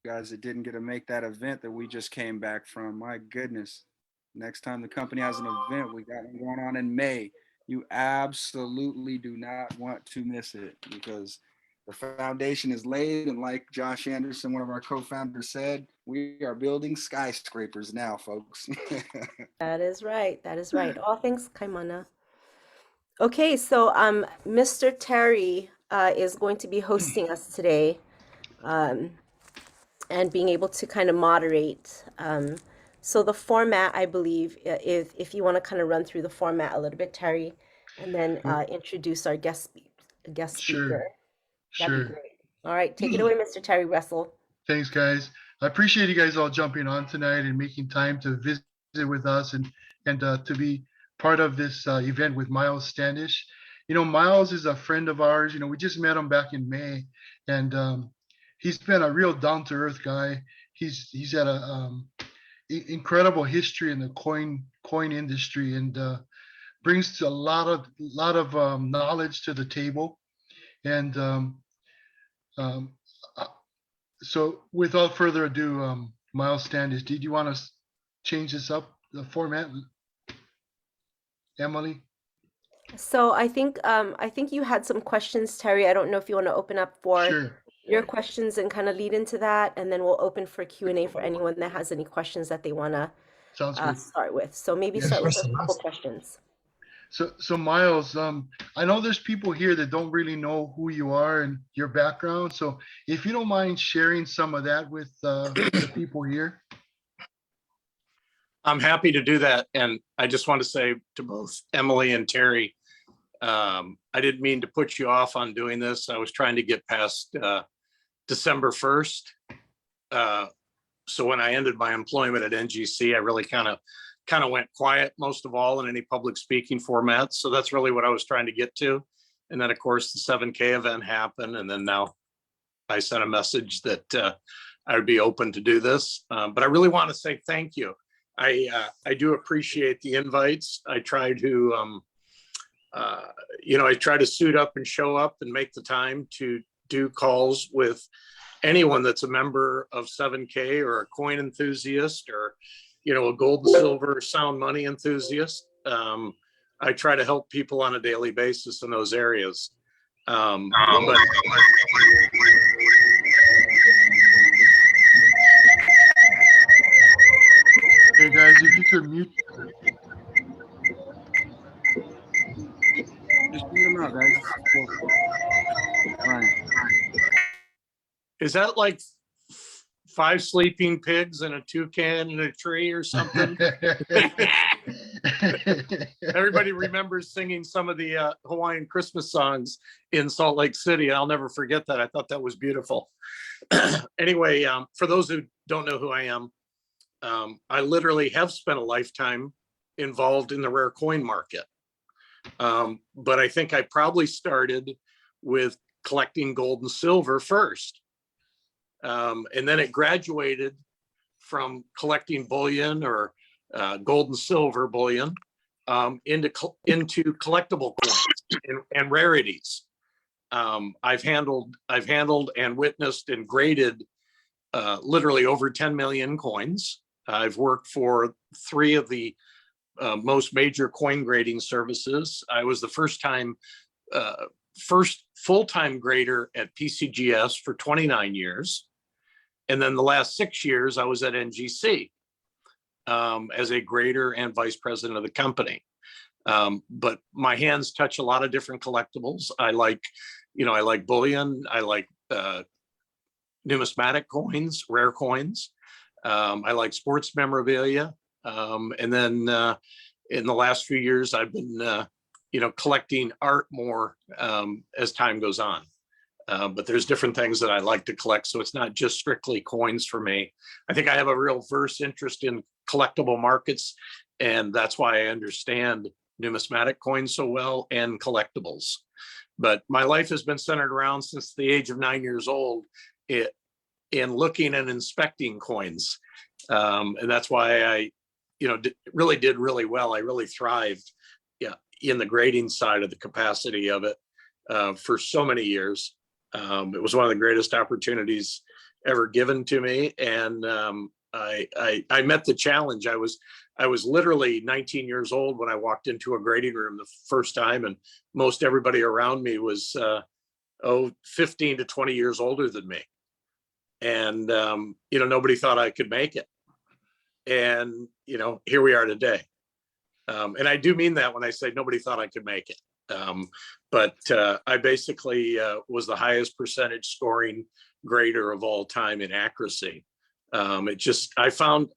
guys that didn't get to make that event that we just came back from. My goodness. Next time the company has an event, we got one going on in May. You absolutely do not want to miss it because the foundation is laid. And like Josh Anderson, one of our co-founders, said, we are building skyscrapers now, folks. That is right. That is right. All things Kaimana. Okay, so Mr. Terry is going to be hosting us today, um, and being able to kind of moderate. So the format, I believe, if you want to kind of run through the format a little bit, Terry, and then introduce our guest speaker, Sure, that'd be sure. great. All right, take it away, Mr. Terry Russell. Thanks, guys. I appreciate you guys all jumping on tonight and making time to visit with us and to be part of this event with Miles Standish. Miles is a friend of ours. We just met him back in May, and he's been a real down-to-earth guy. He's had a incredible history in the coin industry and brings a lot of knowledge to the table. And um, so without further ado, Miles Standish, did you want to change this up, the format, Emily? So I think you had some questions, Terry. I don't know if you want to open up for Sure. your questions and kind of lead into that, and then we'll open for Q&A for anyone that has any questions that they want to Sounds good. start with. So maybe Yeah, start with sure. a couple questions. So Miles, I know there's people here that don't really know who you are and your background. So if you don't mind sharing some of that with the people here. I'm happy to do that. And I just want to say to both Emily and Terry, I didn't mean to put you off on doing this. I was trying to get past December 1st. So when I ended my employment at NGC, I really kind of went quiet most of all in any public speaking formats. So that's really what I was trying to get to. And then of course the 7K event happened. And then now I sent a message that I would be open to do this. But I really want to say thank you. I do appreciate the invites. I try to, I try to suit up and show up and make the time to do calls with anyone that's a member of 7K or a coin enthusiast or, a gold and silver sound money enthusiast. I try to help people on a daily basis in those areas. But Hey guys, if you could mute. Just mute them out, guys. Right. is that like 5 sleeping pigs and a toucan in a tree or something? Everybody remembers singing some of the Hawaiian Christmas songs in Salt Lake City. I'll never forget that. I thought that was beautiful. Anyway, for those who don't know who I am, I literally have spent a lifetime involved in the rare coin market. But I think I probably started with collecting gold and silver first. And then it graduated from collecting bullion or gold and silver bullion into collectible coins and rarities. I've handled and witnessed and graded literally over 10 million coins. I've worked for 3 of the most major coin grading services. I was the first full-time grader at PCGS for 29 years. And then the last 6 years, I was at NGC as a grader and vice president of the company. But my hands touch a lot of different collectibles. I like bullion. I like numismatic coins, rare coins. I like sports memorabilia. And then in the last few years, I've been, collecting art more as time goes on. But there's different things that I like to collect. So it's not just strictly coins for me. I think I have a real verse interest in collectible markets. And that's why I understand numismatic coins so well and collectibles. But my life has been centered around since the age of 9 years old in looking and inspecting coins. And that's why I, really did really well. I really thrived in the grading side of the capacity of it for so many years. It was one of the greatest opportunities ever given to me. And I met the challenge. I was literally 19 years old when I walked into a grading room the first time, and most everybody around me was 15 to 20 years older than me. And nobody thought I could make it. And here we are today. And I do mean that when I say nobody thought I could make it. But I basically was the highest percentage scoring grader of all time in accuracy. I found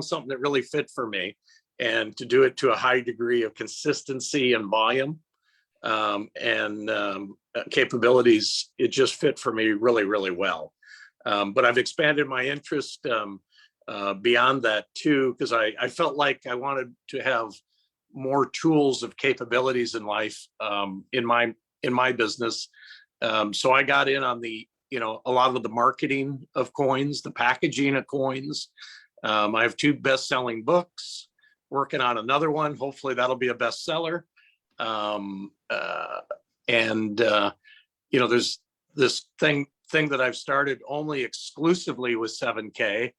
something that really fit for me, and to do it to a high degree of consistency and volume and capabilities, it just fit for me really, really well. But I've expanded my interest beyond that too, because I felt like I wanted to have more tools of capabilities in life in my business. So I got in on the a lot of the marketing of coins, the packaging of coins. I have 2 best-selling books, working on another one. Hopefully that'll be a bestseller. There's this thing that I've started only exclusively with 7K.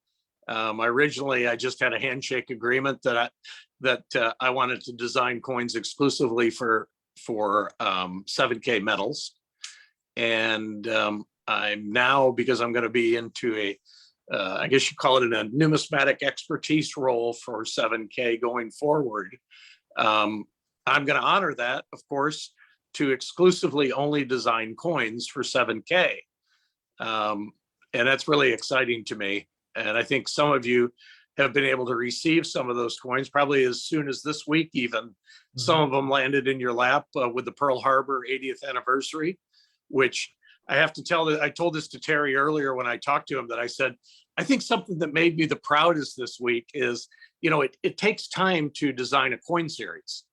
Originally, I just had a handshake agreement that I wanted to design coins exclusively for 7K metals. And I'm now, because I'm going to be into I guess you call it a numismatic expertise role for 7K going forward. I'm going to honor that, of course, to exclusively only design coins for 7K. And that's really exciting to me. And I think some of you have been able to receive some of those coins, probably as soon as this week even. Mm-hmm. Some of them landed in your lap with the Pearl Harbor 80th anniversary, which I have to tell that I told this to Terry earlier when I talked to him, that I said, I think something that made me the proudest this week is, it takes time to design a coin series.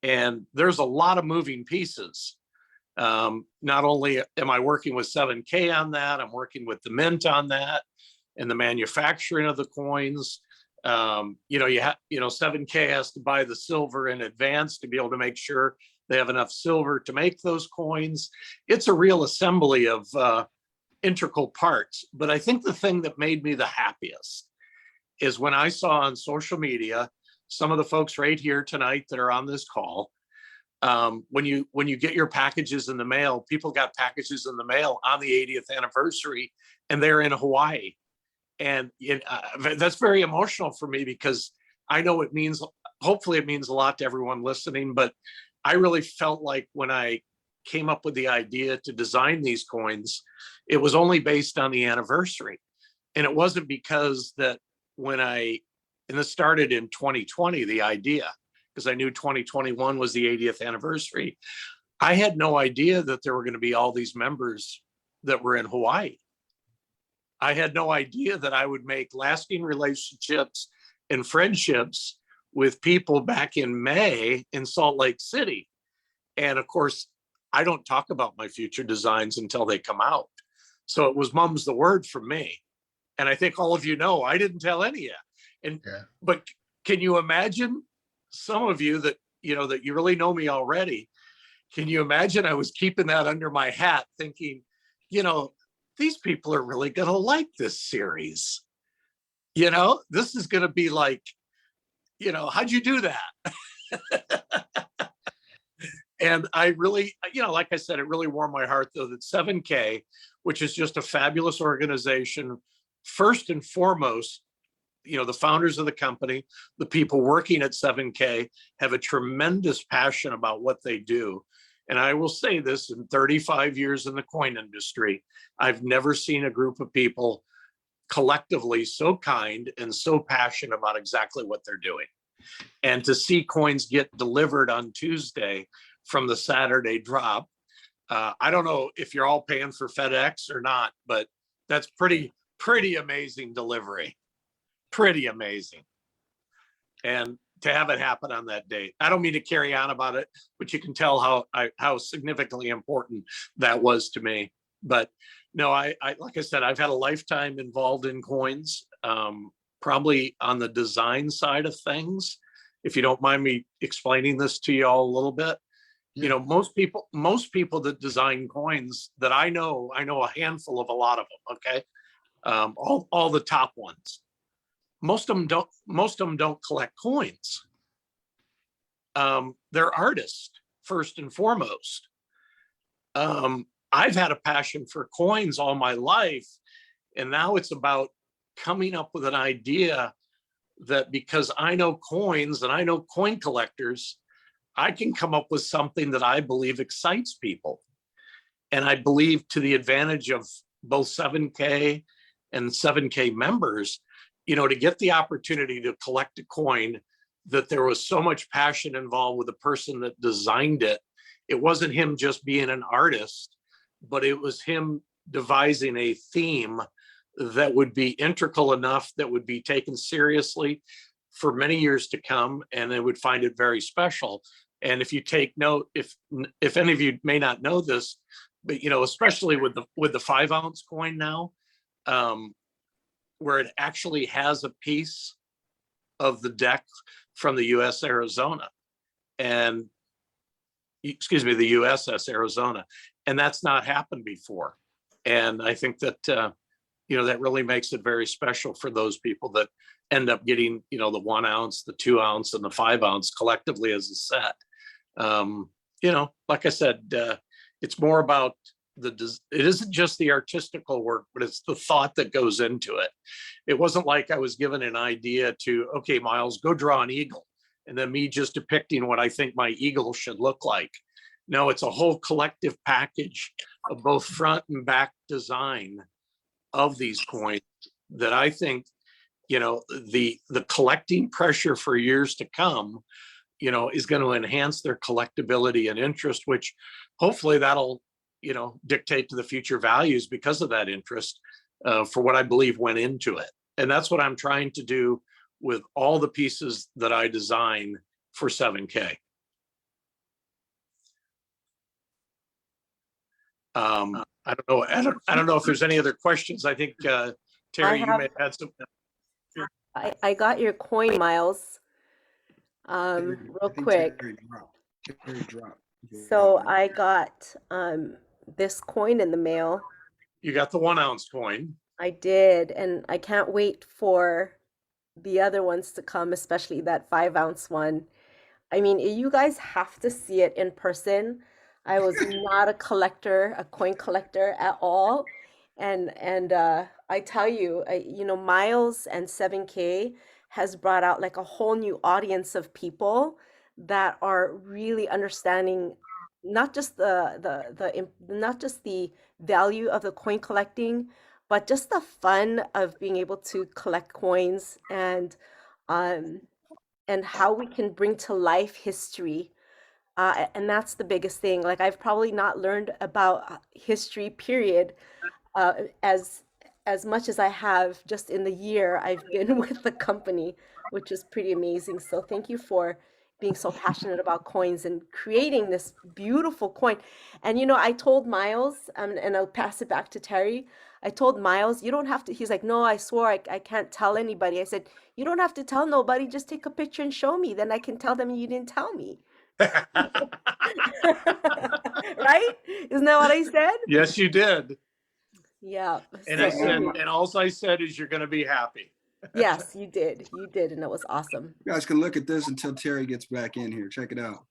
And there's a lot of moving pieces. Not only am I working with 7K on that, I'm working with the mint on that and the manufacturing of the coins. 7K has to buy the silver in advance to be able to make sure they have enough silver to make those coins. It's a real assembly of integral parts. But I think the thing that made me the happiest is when I saw on social media, some of the folks right here tonight that are on this call, when you get your packages in the mail, people got packages in the mail on the 80th anniversary, and they're in Hawaii. And that's very emotional for me, because I know hopefully it means a lot to everyone listening, but I really felt like when I came up with the idea to design these coins, it was only based on the anniversary. And it wasn't because that and this started in 2020, the idea, because I knew 2021 was the 80th anniversary. I had no idea that there were going to be all these members that were in Hawaii. I had no idea that I would make lasting relationships and friendships with people back in May in Salt Lake City. And of course, I don't talk about my future designs until they come out. So it was mum's the word from me. And I think all of you know, I didn't tell any yet. But can you imagine, some of you that you really know me already, can you imagine I was keeping that under my hat thinking, these people are really going to like this series. This is going to be like, how'd you do that? And I really, like I said, it really warmed my heart, though, that 7K, which is just a fabulous organization, first and foremost, the founders of the company, the people working at 7K have a tremendous passion about what they do. And I will say this, in 35 years in the coin industry, I've never seen a group of people collectively so kind and so passionate about exactly what they're doing. And to see coins get delivered on Tuesday from the Saturday drop, I don't know if you're all paying for FedEx or not, but that's pretty amazing delivery. Pretty amazing. And to have it happen on that date. I don't mean to carry on about it, but you can tell how significantly important that was to me. But no, I like I said, I've had a lifetime involved in coins, probably on the design side of things. If you don't mind me explaining this to you all a little bit, most people that design coins that I know a handful of a lot of them. Okay. all the top ones. Most of them don't collect coins. They're artists first and foremost. I've had a passion for coins all my life, and now it's about coming up with an idea that, because I know coins and I know coin collectors, I can come up with something that I believe excites people. And I believe, to the advantage of both 7K and 7K members, to get the opportunity to collect a coin, that there was so much passion involved with the person that designed it. It wasn't him just being an artist, but it was him devising a theme that would be integral enough, that would be taken seriously for many years to come, and they would find it very special. And if you take note, if any of you may not know this, but especially with the 5-ounce coin now, where it actually has a piece of the deck from the Arizona, and the USS Arizona, and that's not happened before. And I think that that really makes it very special for those people that end up getting the 1 ounce, the 2 ounce, and the 5 ounce collectively as a set. Like I said, it's more about it isn't just the artistical work, but it's the thought that goes into it. It wasn't like I was given an idea to, okay, Miles, go draw an eagle, and then me just depicting what I think my eagle should look like. No, it's a whole collective package of both front and back design of these coins that I think, the collecting pressure for years to come, is going to enhance their collectability and interest, which hopefully that'll, dictate to the future values because of that interest, for what I believe went into it. And that's what I'm trying to do with all the pieces that I design for 7K. I don't know. I don't know if there's any other questions. I think Terry, you may have some. I got your coin, Miles. Real quick. Terry dropped. So I got this coin in the mail. You got the 1 ounce coin. I did, and I can't wait for the other ones to come, especially that 5-ounce one. I mean, you guys have to see it in person. I was not a coin collector at all. And I tell you, Miles and 7K has brought out like a whole new audience of people that are really understanding not just not just the value of the coin collecting, but just the fun of being able to collect coins, and how we can bring to life history. And that's the biggest thing. Like, I've probably not learned about history, period, uh, as much as I have just in the year I've been with the company, which is pretty amazing. So thank you for being so passionate about coins and creating this beautiful coin. And I told Miles, and I'll pass it back to Terry. I told Miles, you don't have to. He's like, no, I swore I can't tell anybody. I said, you don't have to tell nobody. Just take a picture and show me. Then I can tell them you didn't tell me. Right? Isn't that what I said? Yes, you did. Yeah. And I said, and all I said is you're going to be happy. Yes, you did. You did, and it was awesome. You guys can look at this until Terry gets back in here. Check it out.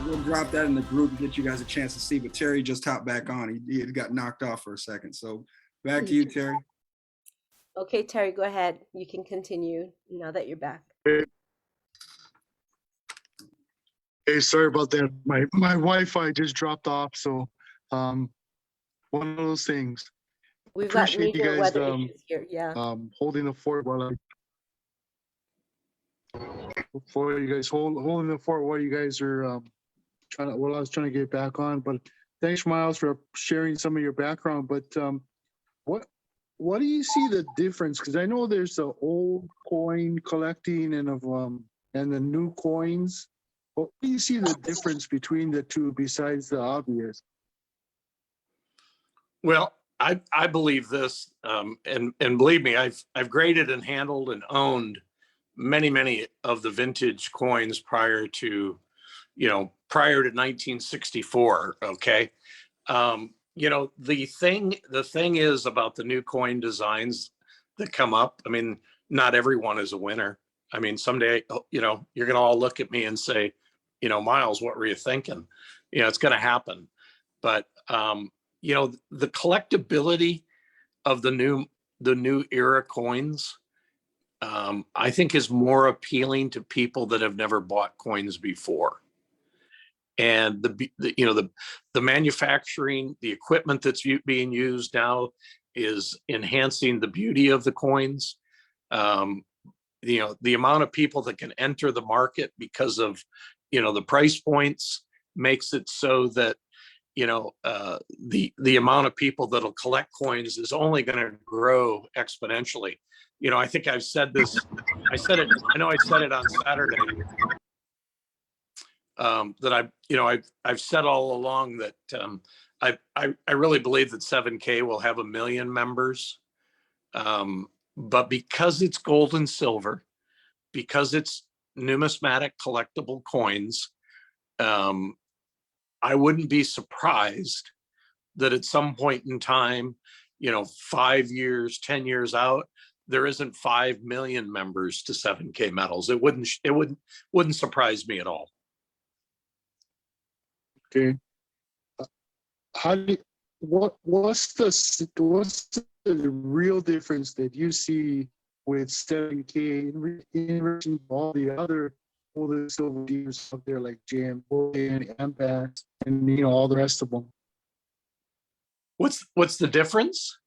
We'll drop that in the group and get you guys a chance to see, but Terry just hopped back on. He got knocked off for a second. So back to you, Terry. Okay, Terry, go ahead. You can continue now that you're back. Hey, sorry about that. My Wi-Fi just dropped off, so one of those things. We've got Appreciate you major guys weather issues here. Yeah. holding the fort while holding the fort while you guys are I was trying to get back on. But thanks, Miles, for sharing some of your background. But what do you see the difference? Because I know there's the old coin collecting and the new coins. What do you see the difference between the two besides the obvious? Well, I believe this, and believe me, I've graded and handled and owned many of the vintage coins prior to 1964. Okay. The thing is about the new coin designs that come up. I mean, not everyone is a winner. I mean, someday, you're going to all look at me and say, Miles, what were you thinking? It's going to happen. But, the collectability of the new era coins, I think is more appealing to people that have never bought coins before. And the manufacturing, the equipment that's being used now is enhancing the beauty of the coins. The amount of people that can enter the market because of the price points makes it so that the amount of people that'll collect coins is only going to grow exponentially. I think I've said this. I know I said it on Saturday. That I've said all along that I really believe that 7K will have 1 million members, but because it's gold and silver, because it's numismatic collectible coins, I wouldn't be surprised that at some point in time, 5 years, 10 years out, there isn't 5 million members to 7K metals. It wouldn't surprise me at all. Okay. What's the real difference that you see with 7K in relation to all the other older silver dealers out there like JM Bullion, Ampex, and all the rest of them? What's the difference?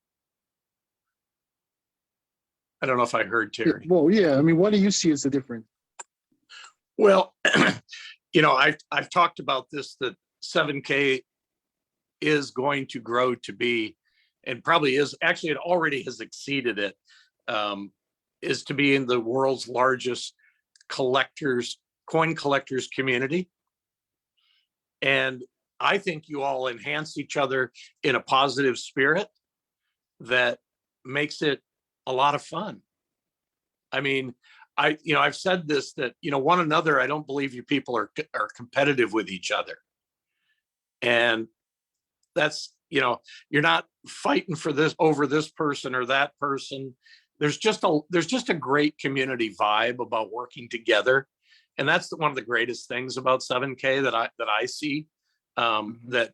I don't know if I heard Terry. Well, yeah. I mean, what do you see as the difference? Well, I've talked about this, that 7K is going to grow to be, and probably is, actually it already has exceeded it, is to be in the world's largest coin collectors community. And I think you all enhance each other in a positive spirit that makes it a lot of fun. I mean, I've said this, that, one another, I don't believe you people are competitive with each other. And that's, you're not fighting for this over this person or that person. There's just a great community vibe about working together. And that's one of the greatest things about 7K that I see, that,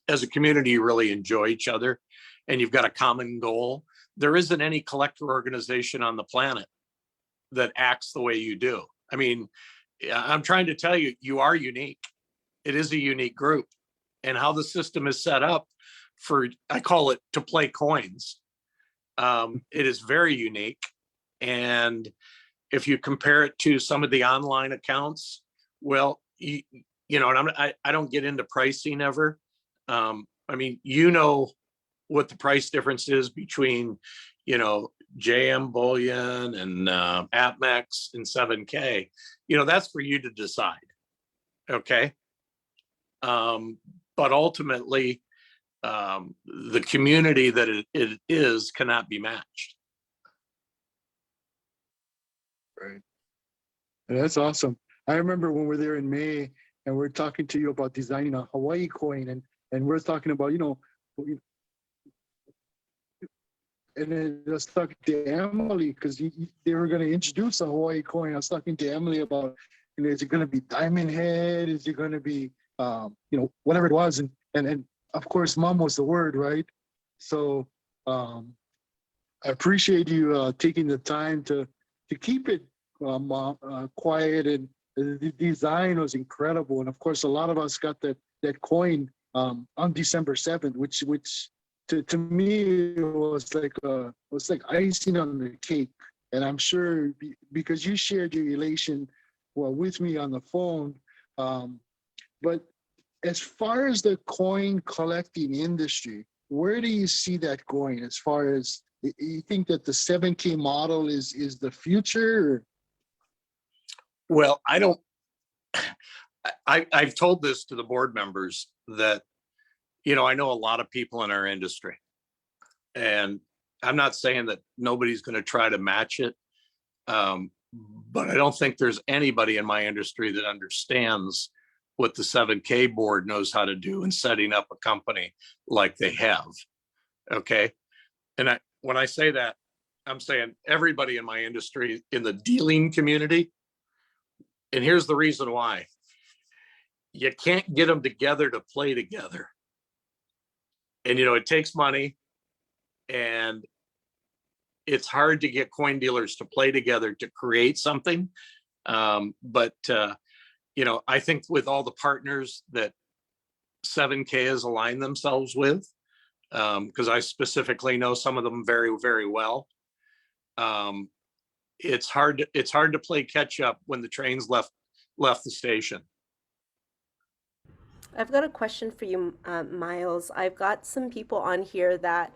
as a community, you really enjoy each other and you've got a common goal. There isn't any collector organization on the planet that acts the way you do. I mean, I'm trying to tell you, you are unique. It is a unique group, and how the system is set up for, I call it, to play coins. It is very unique. And if you compare it to some of the online accounts, well, and I don't get into pricing ever. I mean, what the price difference is between, JM Bullion and APMEX and 7K. That's for you to decide. Okay. But ultimately, the community that it is cannot be matched. Right. That's awesome. I remember when we were there in May and we're talking to you about designing a Hawaii coin, and we're talking about, and then I was talking to Emily because they were going to introduce a Hawaii coin. I was talking to Emily about, is it going to be diamond head? Is it going to be, whatever it was? And of course, mom was the word, right? So I appreciate you taking the time to keep it quiet, and the design was incredible. And of course, a lot of us got that coin on December 7th, which to me it was like icing on the cake. And I'm sure because you shared your elation with me on the phone. But as far as the coin collecting industry, where do you see that going as far as you think that the 7K model is the future? Or? Well, I don't, I've told this to the board members that, you know, I know a lot of people in our industry, and I'm not saying that nobody's going to try to match it. But I don't think there's anybody in my industry that understands what the 7K board knows how to do in setting up a company like they have. Okay. And when I say that, I'm saying everybody in my industry, in the dealing community. And here's the reason why. You can't get them together to play together. And, you know, it takes money, and it's hard to get coin dealers to play together to create something. You know, I think with all the partners that 7K has aligned themselves with, because I specifically know some of them very, very well. It's hard to play catch up when the train's left the station. I've got a question for you, Miles. I've got some people on here that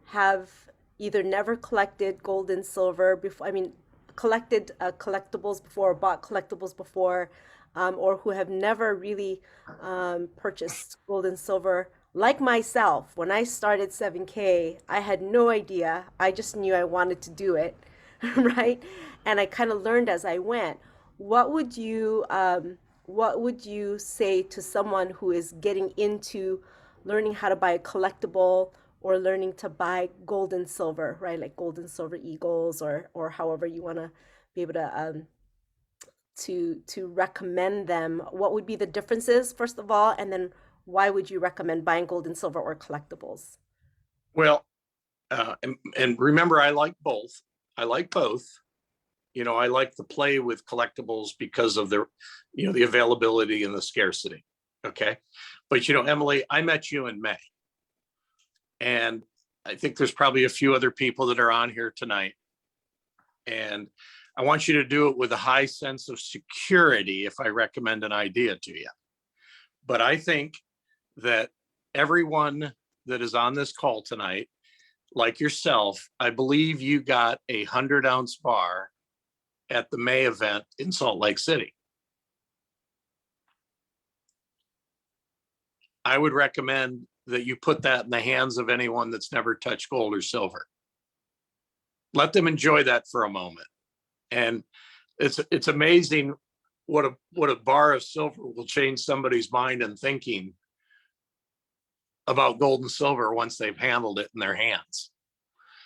have either never collected gold and silver before, I mean, collected collectibles before, or bought collectibles before, or who have never really purchased gold and silver. Like myself, when I started 7K, I had no idea. I just knew I wanted to do it, right? And I kind of learned as I went. What would you say to someone who is getting into learning how to buy a collectible or learning to buy gold and silver, right? Like gold and silver eagles, or however you want to be able to recommend them. What would be the differences, first of all, and then why would you recommend buying gold and silver or collectibles? Well, and remember, I like both. I like both. You know, I like to play with collectibles because of their, you know, the availability and the scarcity. Okay. But, you know, Emily, I met you in May. And I think there's probably a few other people that are on here tonight. And I want you to do it with a high sense of security if I recommend an idea to you. But I think that everyone that is on this call tonight, like yourself, I believe you got a 100-ounce bar at the May event in Salt Lake City. I would recommend that you put that in the hands of anyone that's never touched gold or silver. Let them enjoy that for a moment. And it's amazing what a bar of silver will change somebody's mind and thinking about gold and silver once they've handled it in their hands.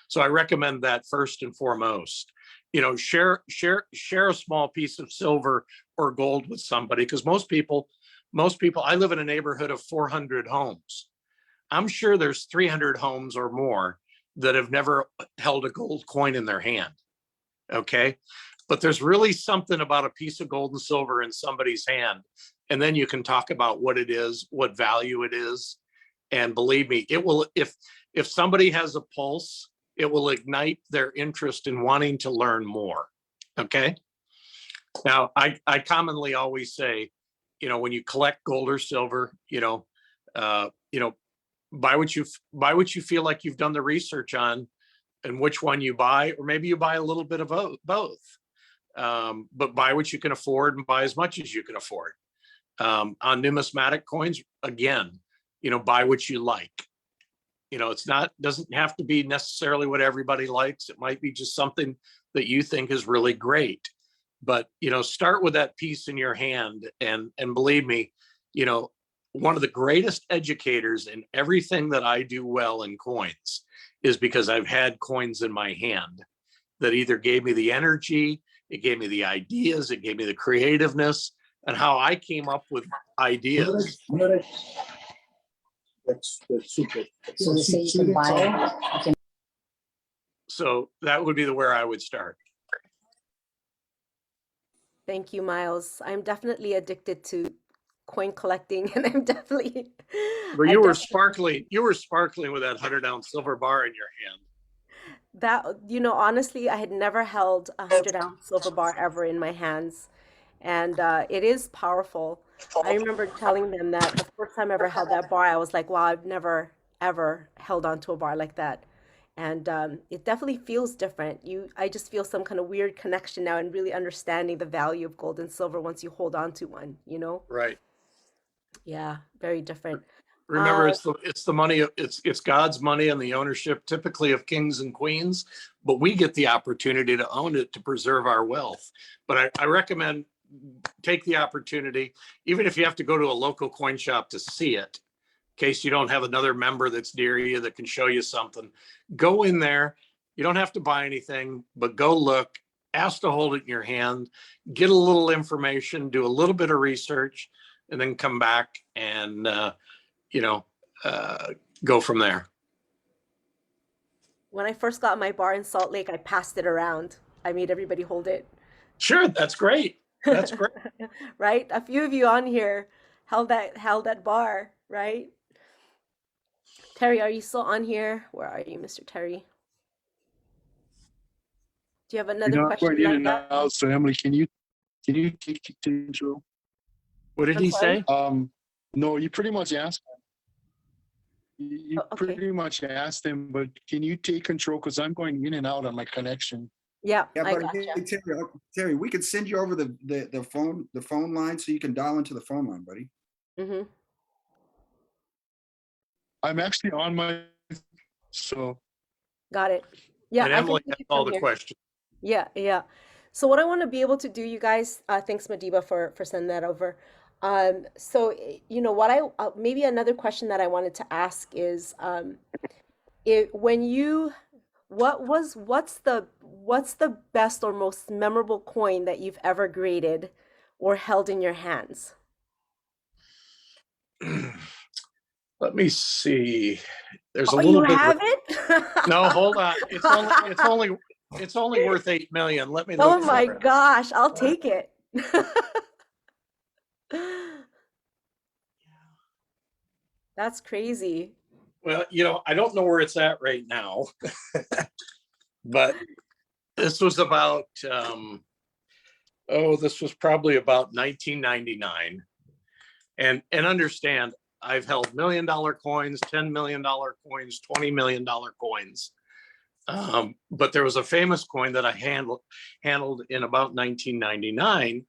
So I recommend that first and foremost. You know, share a small piece of silver or gold with somebody, because most people, I live in a neighborhood of 400 homes. I'm sure there's 300 homes or more that have never held a gold coin in their hand. Okay. But there's really something about a piece of gold and silver in somebody's hand. And then you can talk about what it is, what value it is. And believe me, it will, if somebody has a pulse, it will ignite their interest in wanting to learn more. Okay. Now, I commonly always say, you know, when you collect gold or silver, buy what you feel like you've done the research on, and which one you buy, or maybe you buy a little bit of both. But buy what you can afford and buy as much as you can afford. On numismatic coins, again, you know, buy what you like. You know, doesn't have to be necessarily what everybody likes. It might be just something that you think is really great. But, you know, start with that piece in your hand. And believe me, you know, one of the greatest educators in everything that I do well in coins is because I've had coins in my hand that either gave me the energy, it gave me the ideas, it gave me the creativeness, and how I came up with ideas. That's super. So you say you can buy it? So that would be where I would start. Thank you, Miles. I'm definitely addicted to coin collecting, and I'm definitely. But you were sparkling with that 100-ounce silver bar in your hand. That, you know, honestly, I had never held a 100-ounce silver bar ever in my hands, and it is powerful. I remember telling them that the first time I ever held that bar, I was like, wow, I've never ever held onto a bar like that. And it definitely feels different. I just feel some kind of weird connection now and really understanding the value of gold and silver once you hold on to one, you know? Right. Yeah, very different. Remember, it's the money, it's God's money and the ownership typically of kings and queens, but we get the opportunity to own it to preserve our wealth. But I recommend take the opportunity, even if you have to go to a local coin shop to see it, in case you don't have another member that's near you that can show you something. Go in there. You don't have to buy anything, but go look, ask to hold it in your hand, get a little information, do a little bit of research, and then come back and you know, go from there. When I first got my bar in Salt Lake, I passed it around. I made everybody hold it. Sure, that's great. That's great. Right? A few of you on here held that bar, right? Terry, are you still on here? Where are you, Mr. Terry? Do you have another You're not question quite in lined and up? out, so Emily, can you take control? What did I'm he sorry? say? No, you pretty much asked him. You Oh, okay. pretty much asked him, but can you take control? Because I'm going in and out on my connection. Yeah, Yeah, I but gotcha. hey, Terry, we could send you over the phone line so you can dial into the phone line, buddy. Mm-hmm. I'm actually on my, so Got it. Yeah, And I can Emily take has it all from the here. questions. Yeah, yeah. So what I want to be able to do, you guys, thanks Madiba for sending that over. You know what maybe another question that I wanted to ask is, when you, what's the best or most memorable coin that you've ever graded or held in your hands? Let me see. There's a Oh, you little bit. have it? No, hold on. It's only worth 8 million. Let me Oh look my for it. gosh, I'll take it. That's crazy. Well, I don't know where it's at right now, but this was about this was probably about 1999. And understand, I've held $1 million coins, $10 million coins, $20 million coins. But there was a famous coin that I handled in about 1999.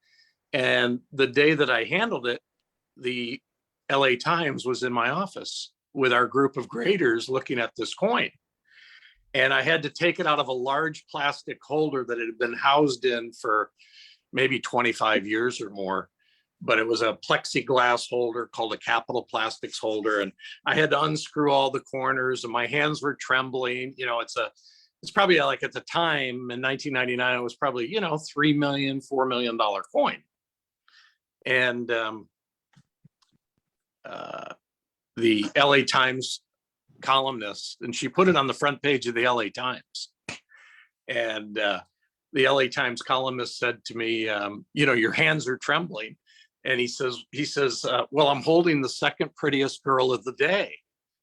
And the day that I handled it, the LA Times was in my office with our group of graders looking at this coin. And I had to take it out of a large plastic holder that it had been housed in for maybe 25 years or more. But it was a plexiglass holder called a Capital Plastics holder. And I had to unscrew all the corners and my hands were trembling. It's probably like at the time in 1999, it was probably, $3 million, $4 million coin. And the LA Times columnist, and she put it on the front page of the LA Times. And the LA Times columnist said to me, your hands are trembling. And he says, well, I'm holding the second prettiest girl of the day.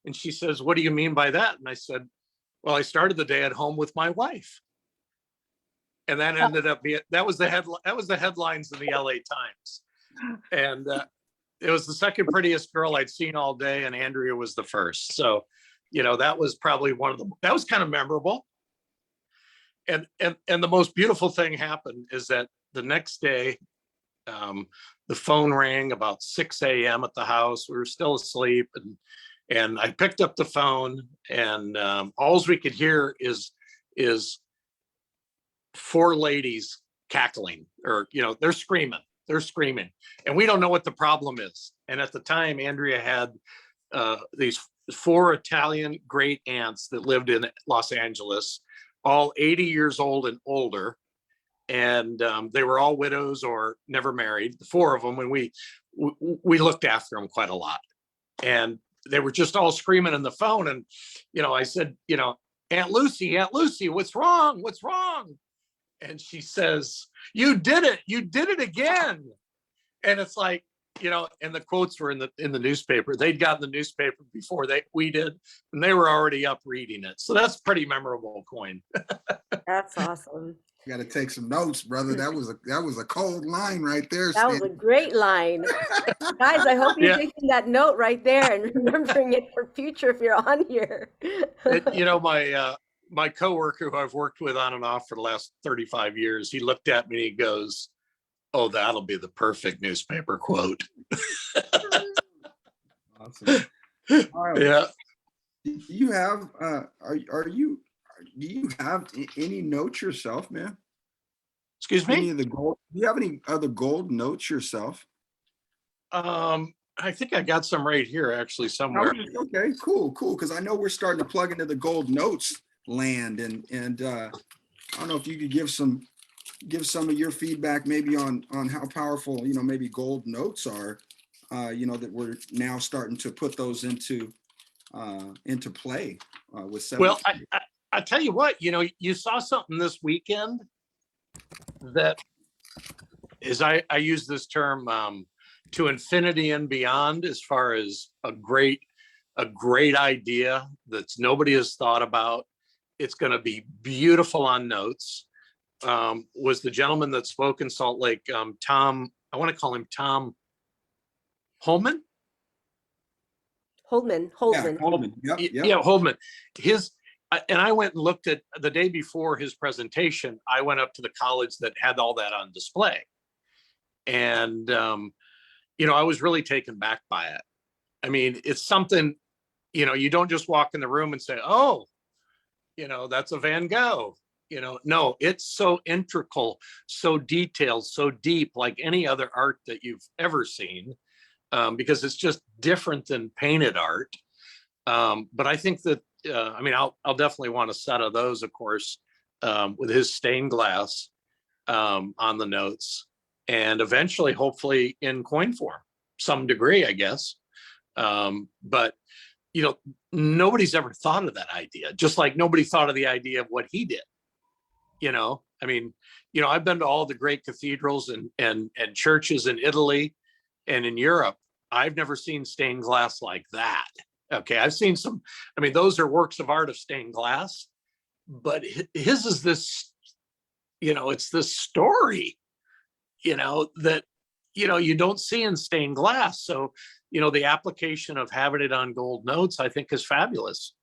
And she says, what do you mean by that? And I said, well, I started the day at home with my wife. And that ended up being, that was the headlines in the LA Times. And it was the second prettiest girl I'd seen all day, and Andrea was the first. So, that was probably that was kind of memorable. And the most beautiful thing happened is that the next day, the phone rang about 6 a.m. at the house. We were still asleep, and I picked up the phone, and all we could hear is 4 ladies cackling, or they're screaming, and we don't know what the problem is. And at the time, Andrea had these 4 Italian great aunts that lived in Los Angeles, all 80 years old and older. And they were all widows or never married, the 4 of them, and we looked after them quite a lot. And they were just all screaming in the phone. And I said, Aunt Lucy, what's wrong? And she says, you did it again. And it's like, and the quotes were in the newspaper. They'd gotten the newspaper before we did, and they were already up reading it. So that's pretty memorable coin. That's awesome. You got to take some notes, brother. That was a cold line right there, That was Stan. a great line. Guys, I hope you're Yeah, taking that note right there and remembering it for future if you're on here. my coworker who I've worked with on and off for the last 35 years, he looked at me and he goes, "Oh, that'll be the perfect newspaper quote." Awesome. Miles, Yeah. do you have do you have any notes yourself, man? Excuse Any me. of the gold? Do you have any other gold notes yourself? I think I got some right here actually somewhere. Okay, cool. Because I know we're starting to plug into the gold notes land, and I don't know if you could give some of your feedback maybe on how powerful maybe gold notes are. That we're now starting to put those into play with seven. Well, I tell you what, you saw something this weekend that is, I use this term to infinity and beyond, as far as a great idea that's nobody has thought about. It's going to be beautiful on notes. Was the gentleman that spoke in Salt Lake, Tom, I want to call him Tom Holman? Holdman. Yeah, Holman. Yep. Yeah, Holman. And I went and looked at the day before his presentation. I went up to the college that had all that on display. And, I was really taken back by it. I mean, it's something, you don't just walk in the room and say, "Oh, that's a Van Gogh." No, it's so integral, so detailed, so deep, like any other art that you've ever seen, because it's just different than painted art. But I think that, I'll definitely want a set of those, of course, with his stained glass on the notes, and eventually, hopefully, in coin form, some degree, I guess. But nobody's ever thought of that idea, just like nobody thought of the idea of what he did. I've been to all the great cathedrals and churches in Italy and in Europe. I've never seen stained glass like that. Okay, I've seen some. Those are works of art of stained glass, but his is this. It's this story. That you don't see in stained glass. So the application of having it on gold notes, I think, is fabulous.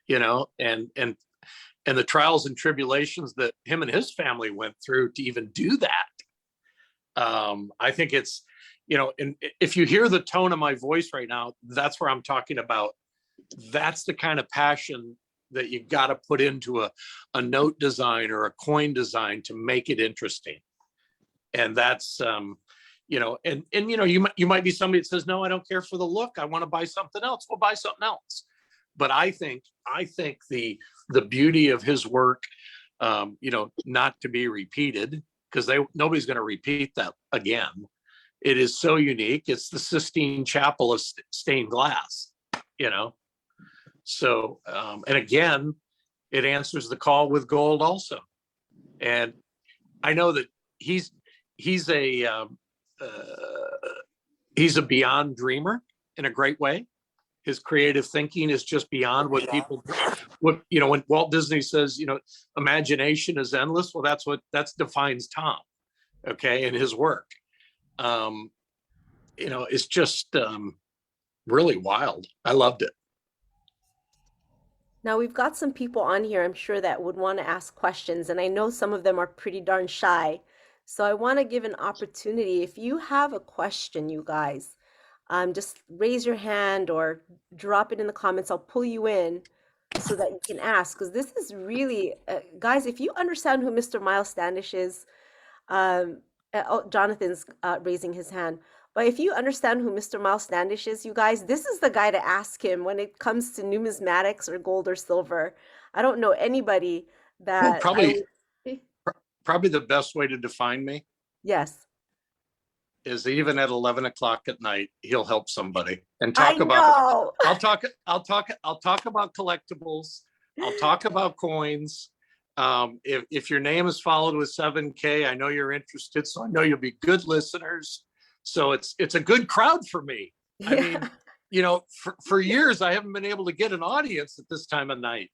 And the trials and tribulations that him and his family went through to even do that. I think it's, and if you hear the tone of my voice right now, that's where I'm talking about. That's the kind of passion that you got to put into a note design or a coin design to make it interesting. And that's, you might be somebody that says, "No, I don't care for the look. I want to buy something else." Well, buy something else. But I think the beauty of his work, not to be repeated, because nobody's going to repeat that again. It is so unique. It's the Sistine Chapel of stained glass, So, and again, it answers the call with gold also. And I know that he's a beyond dreamer in a great way. His creative thinking is just beyond what when Walt Disney says, imagination is endless. Well, that defines Tom. Okay. And his work, it's just really wild. I loved it. Now we've got some people on here, I'm sure, that would want to ask questions, and I know some of them are pretty darn shy. So I want to give an opportunity. If you have a question, you guys, just raise your hand or drop it in the comments. I'll pull you in so that you can ask, because this is really, guys, if you understand who Mr. Miles Standish is, Jonathan's raising his hand. But if you understand who Mr. Miles Standish is, you guys, this is the guy to ask him when it comes to numismatics or gold or silver. I don't know anybody that Probably the best way to define me. Yes. Is even at 11 o'clock at night, he'll help somebody and talk about. I'll talk about collectibles. I'll talk about coins. If your name is followed with 7K, I know you're interested, so I know you'll be good listeners. So it's a good crowd for me. Yeah. I mean, for years I haven't been able to get an audience at this time of night.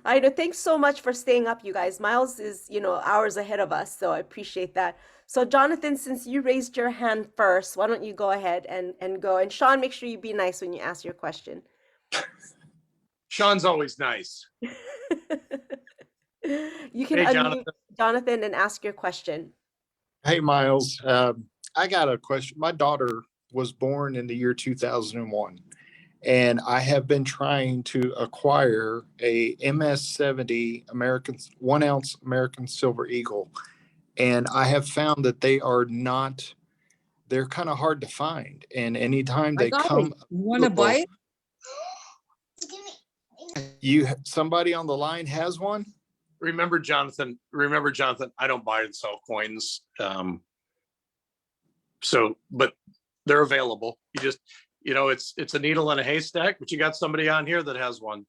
I know. Thanks so much for staying up, you guys. Miles is, hours ahead of us, so I appreciate that. So, Jonathan, since you raised your hand first, why don't you go ahead and go? And Sean, make sure you be nice when you ask your question. Sean's always nice. You can Hey, unmute Jonathan. Jonathan and ask your question. Hey, Miles. I got a question. My daughter was born in the year 2001, and I have been trying to acquire a MS-70 American 1 ounce American Silver Eagle, and I have found that they're kind of hard to find. And anytime I they got come it. You want to buy it? somebody on the line has one. Remember, Jonathan, I don't buy and sell coins. But they're available. You just, it's a needle in a haystack, but you got somebody on here that has one.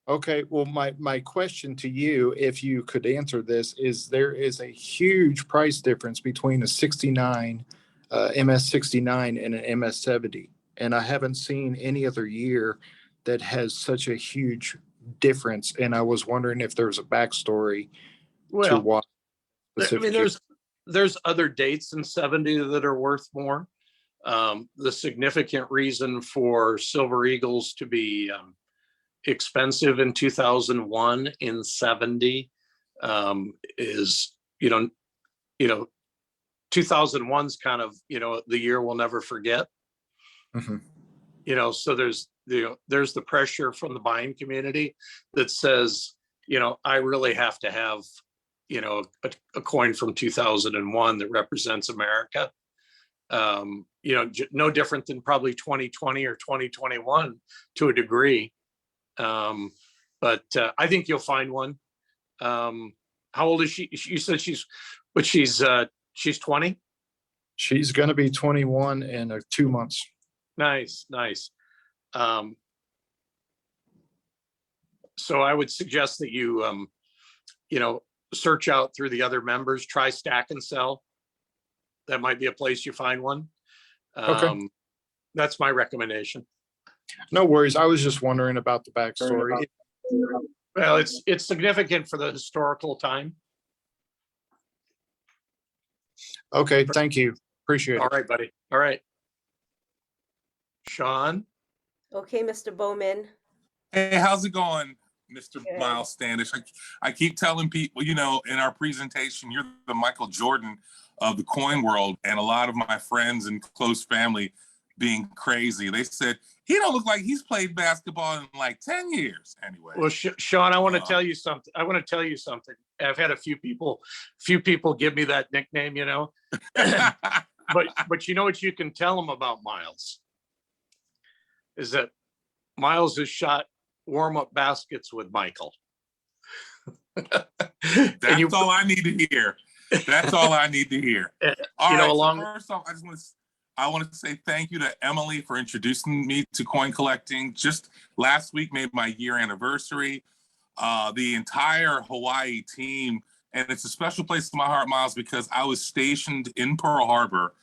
Okay, well, my question to you, if you could answer this, is there is a huge price difference between a 69 MS-69 and an MS-70, and I haven't seen any other year that has such a huge difference. And I was wondering if there's a backstory to Well, why I mean, specifically. there's other dates in 70 that are worth more. The significant reason for Silver Eagles to be expensive in 2001 in 70 is 2001's kind of the year we'll never forget. Mhm. So there's the pressure from the buying community that says I really have to have a coin from 2001 that represents America. No different than probably 2020 or 2021 to a degree. But I think you'll find one. How old is she? You said she's 20. She's going to be 21 in 2 months. Nice. So I would suggest that you search out through the other members, try Stack and Sell. That might be a place you find one. Okay. That's my recommendation. No worries. I was just wondering about the backstory. Well, it's significant for the historical time. Okay, thank you. Appreciate it. All right, buddy. All right. Sean? Okay, Mr. Bowman. Hey, how's it going, Mr. Good. Miles Standish? I keep telling people, in our presentation, you're the Michael Jordan of the coin world, and a lot of my friends and close family being crazy. They said, he don't look like he's played basketball in like 10 years anyway. Well, Sean, I want to tell you something. I've had a few people give me that nickname, but you know what you can tell them about Miles is that Miles has shot warm-up baskets with Michael. That's all I need to hear. That's all I need to hear. All right, so first off, I want to say thank you to Emily for introducing me to coin collecting. Just last week made my year anniversary. The entire Hawaii team, and it's a special place in my heart, Miles, because I was stationed in Pearl Harbor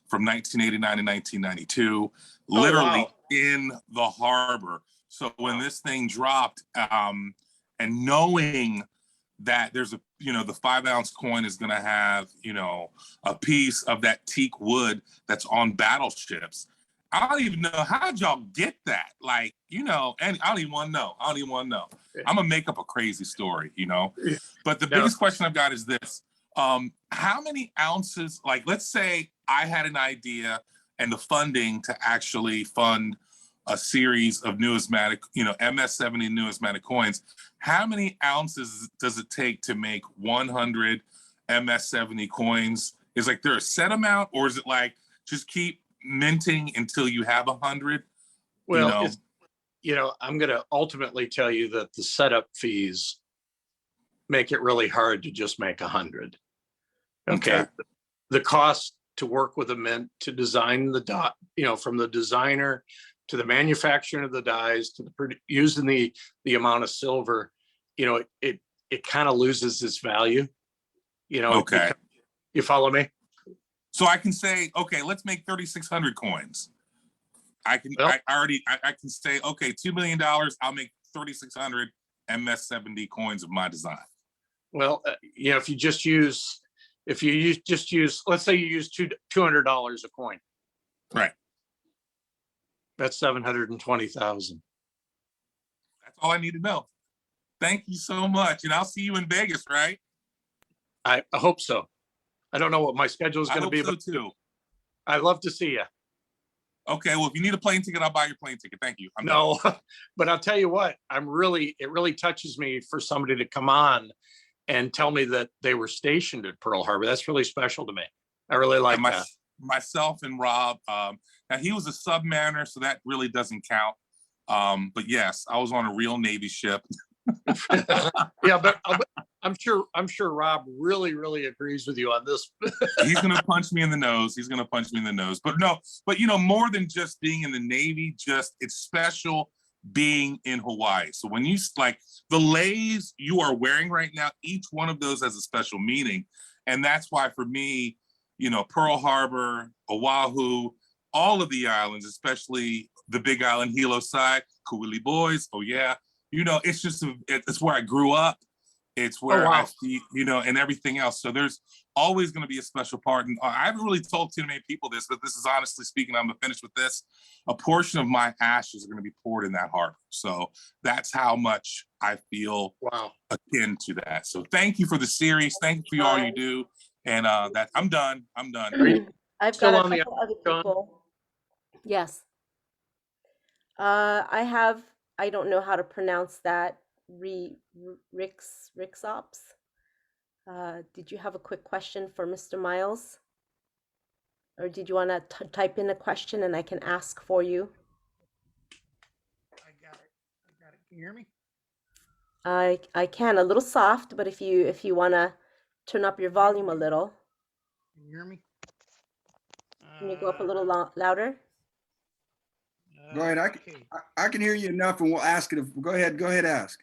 from 1989 to 1992, literally in the harbor. So when this thing dropped, and knowing that there's the 5 ounce coin is going to have, a piece of that teak wood that's on battleships. I don't even know how'd y'all get that. Like, and I don't even want to know. I'm going to make up a crazy story, but the biggest question I've got is this. How many ounces, like, let's say I had an idea and the funding to actually fund a series of numismatic, MS-70 numismatic coins. How many ounces does it take to make 100 MS-70 coins? Is there a set amount, or is it like just keep minting until you have 100? Well, I'm going to ultimately tell you that the setup fees make it really hard to just make 100. Okay. The cost to work with a mint, to design the dot, from the designer to the manufacturing of the dies, to using the amount of silver, it kind of loses its value. Okay. You follow me? So I can say, okay, let's make 3,600 coins. I can say, okay, $2 million, I'll make 3,600 MS-70 coins of my design. Well, if you just use, let's say you use $200 a coin. Right. That's 720,000. That's all I need to know. Thank you so much. And I'll see you in Vegas, right? I hope so. I don't know what my schedule is going to be, so but too. I'd love to see you. Okay, well, if you need a plane ticket, I'll buy your plane ticket. Thank you. No, but I'll tell you what, it really touches me for somebody to come on and tell me that they were stationed at Pearl Harbor. That's really special to me. I really like that. Myself and Rob, now he was a submariner, so that really doesn't count. But yes, I was on a real Navy ship. Yeah, but I'm sure Rob really agrees with you on this. He's gonna punch me in the nose. But no, more than just being in the Navy, it's special being in Hawaii. So when you like the leis you are wearing right now, each one of those has a special meaning. And that's why for me, Pearl Harbor, Oahu, all of the islands, especially the Big Island Hilo side, Kuili Boys, oh yeah, it's where I grew up. It's where I see, and everything else. So there's always going to be a special part. And I haven't really told too many people this, but this is honestly speaking, I'm going to finish with this. A portion of my ashes are going to be poured in that harbor. So that's how much I feel akin to that. So thank you for the series. Thank you for all you do. And I'm done. I've got a couple other people. Yes. I don't know how to pronounce that. Rixops. Did you have a quick question for Mr. Miles? Or did you want to type in a question and I can ask for you? I got it. Can you hear me? I can, a little soft, but if you want to turn up your volume a little. Can you hear me? Can you go up a little louder? Go ahead. I can hear you enough, and we'll ask it. Go ahead, ask.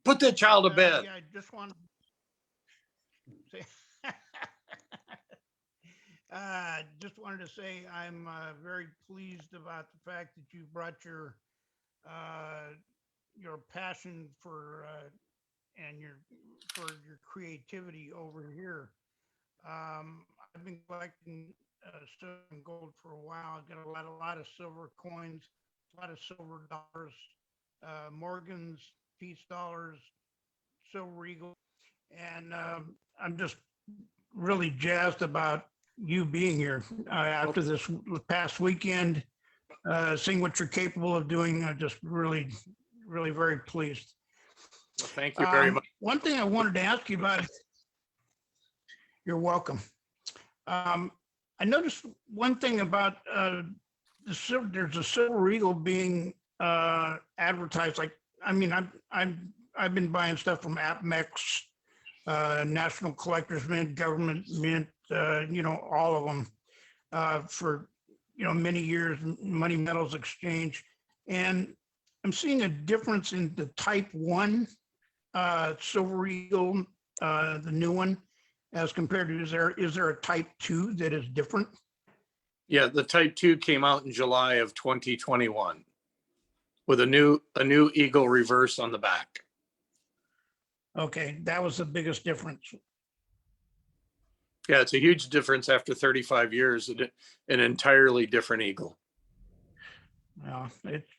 Put that child to bed. Yeah, I just wanted to say, just wanted to say I'm very pleased about the fact that you brought your passion for and your creativity over here. I've been collecting silver and gold for a while. I've got a lot of silver coins, a lot of silver dollars, Morgan's, Peace dollars, silver eagle, and I'm just really jazzed about you being here after this past weekend, seeing what you're capable of doing. I'm just really very pleased. Well, thank you very much. One thing I wanted to ask you about, you're welcome. I noticed one thing about there's a silver eagle being advertised. Like, I mean, I've been buying stuff from APMEX, National Collectors Mint, Government Mint, all of them for many years, Money Metals Exchange, and I'm seeing a difference in the Type 1 Silver Eagle, the new one, as compared to, is there a Type 2 that is different? Yeah, the Type 2 came out in July of 2021 with a new Eagle reverse on the back. Okay, that was the biggest difference. Yeah, it's a huge difference after 35 years, an entirely different Eagle. Well,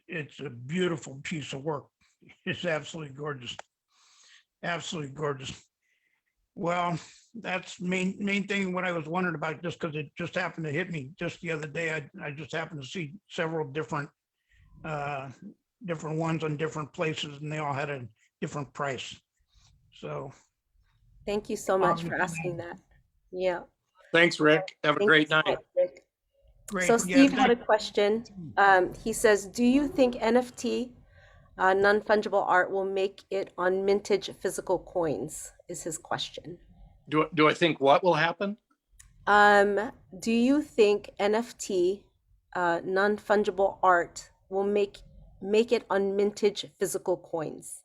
it's a beautiful piece of work. It's absolutely gorgeous. Absolutely gorgeous. Well, that's main thing what I was wondering about, just because it just happened to hit me just the other day. I just happened to see several different ones on different places, and they all had a different price. So thank you so much for asking that. Yeah. Thanks, Rick. Have a great night. Much, Rick. great. So Steve had a question. He says, do you think NFT, non-fungible art, will make it on mintage physical coins, is his question. Do I think what will happen? Do you think NFT, non-fungible art, will make it on mintage physical coins?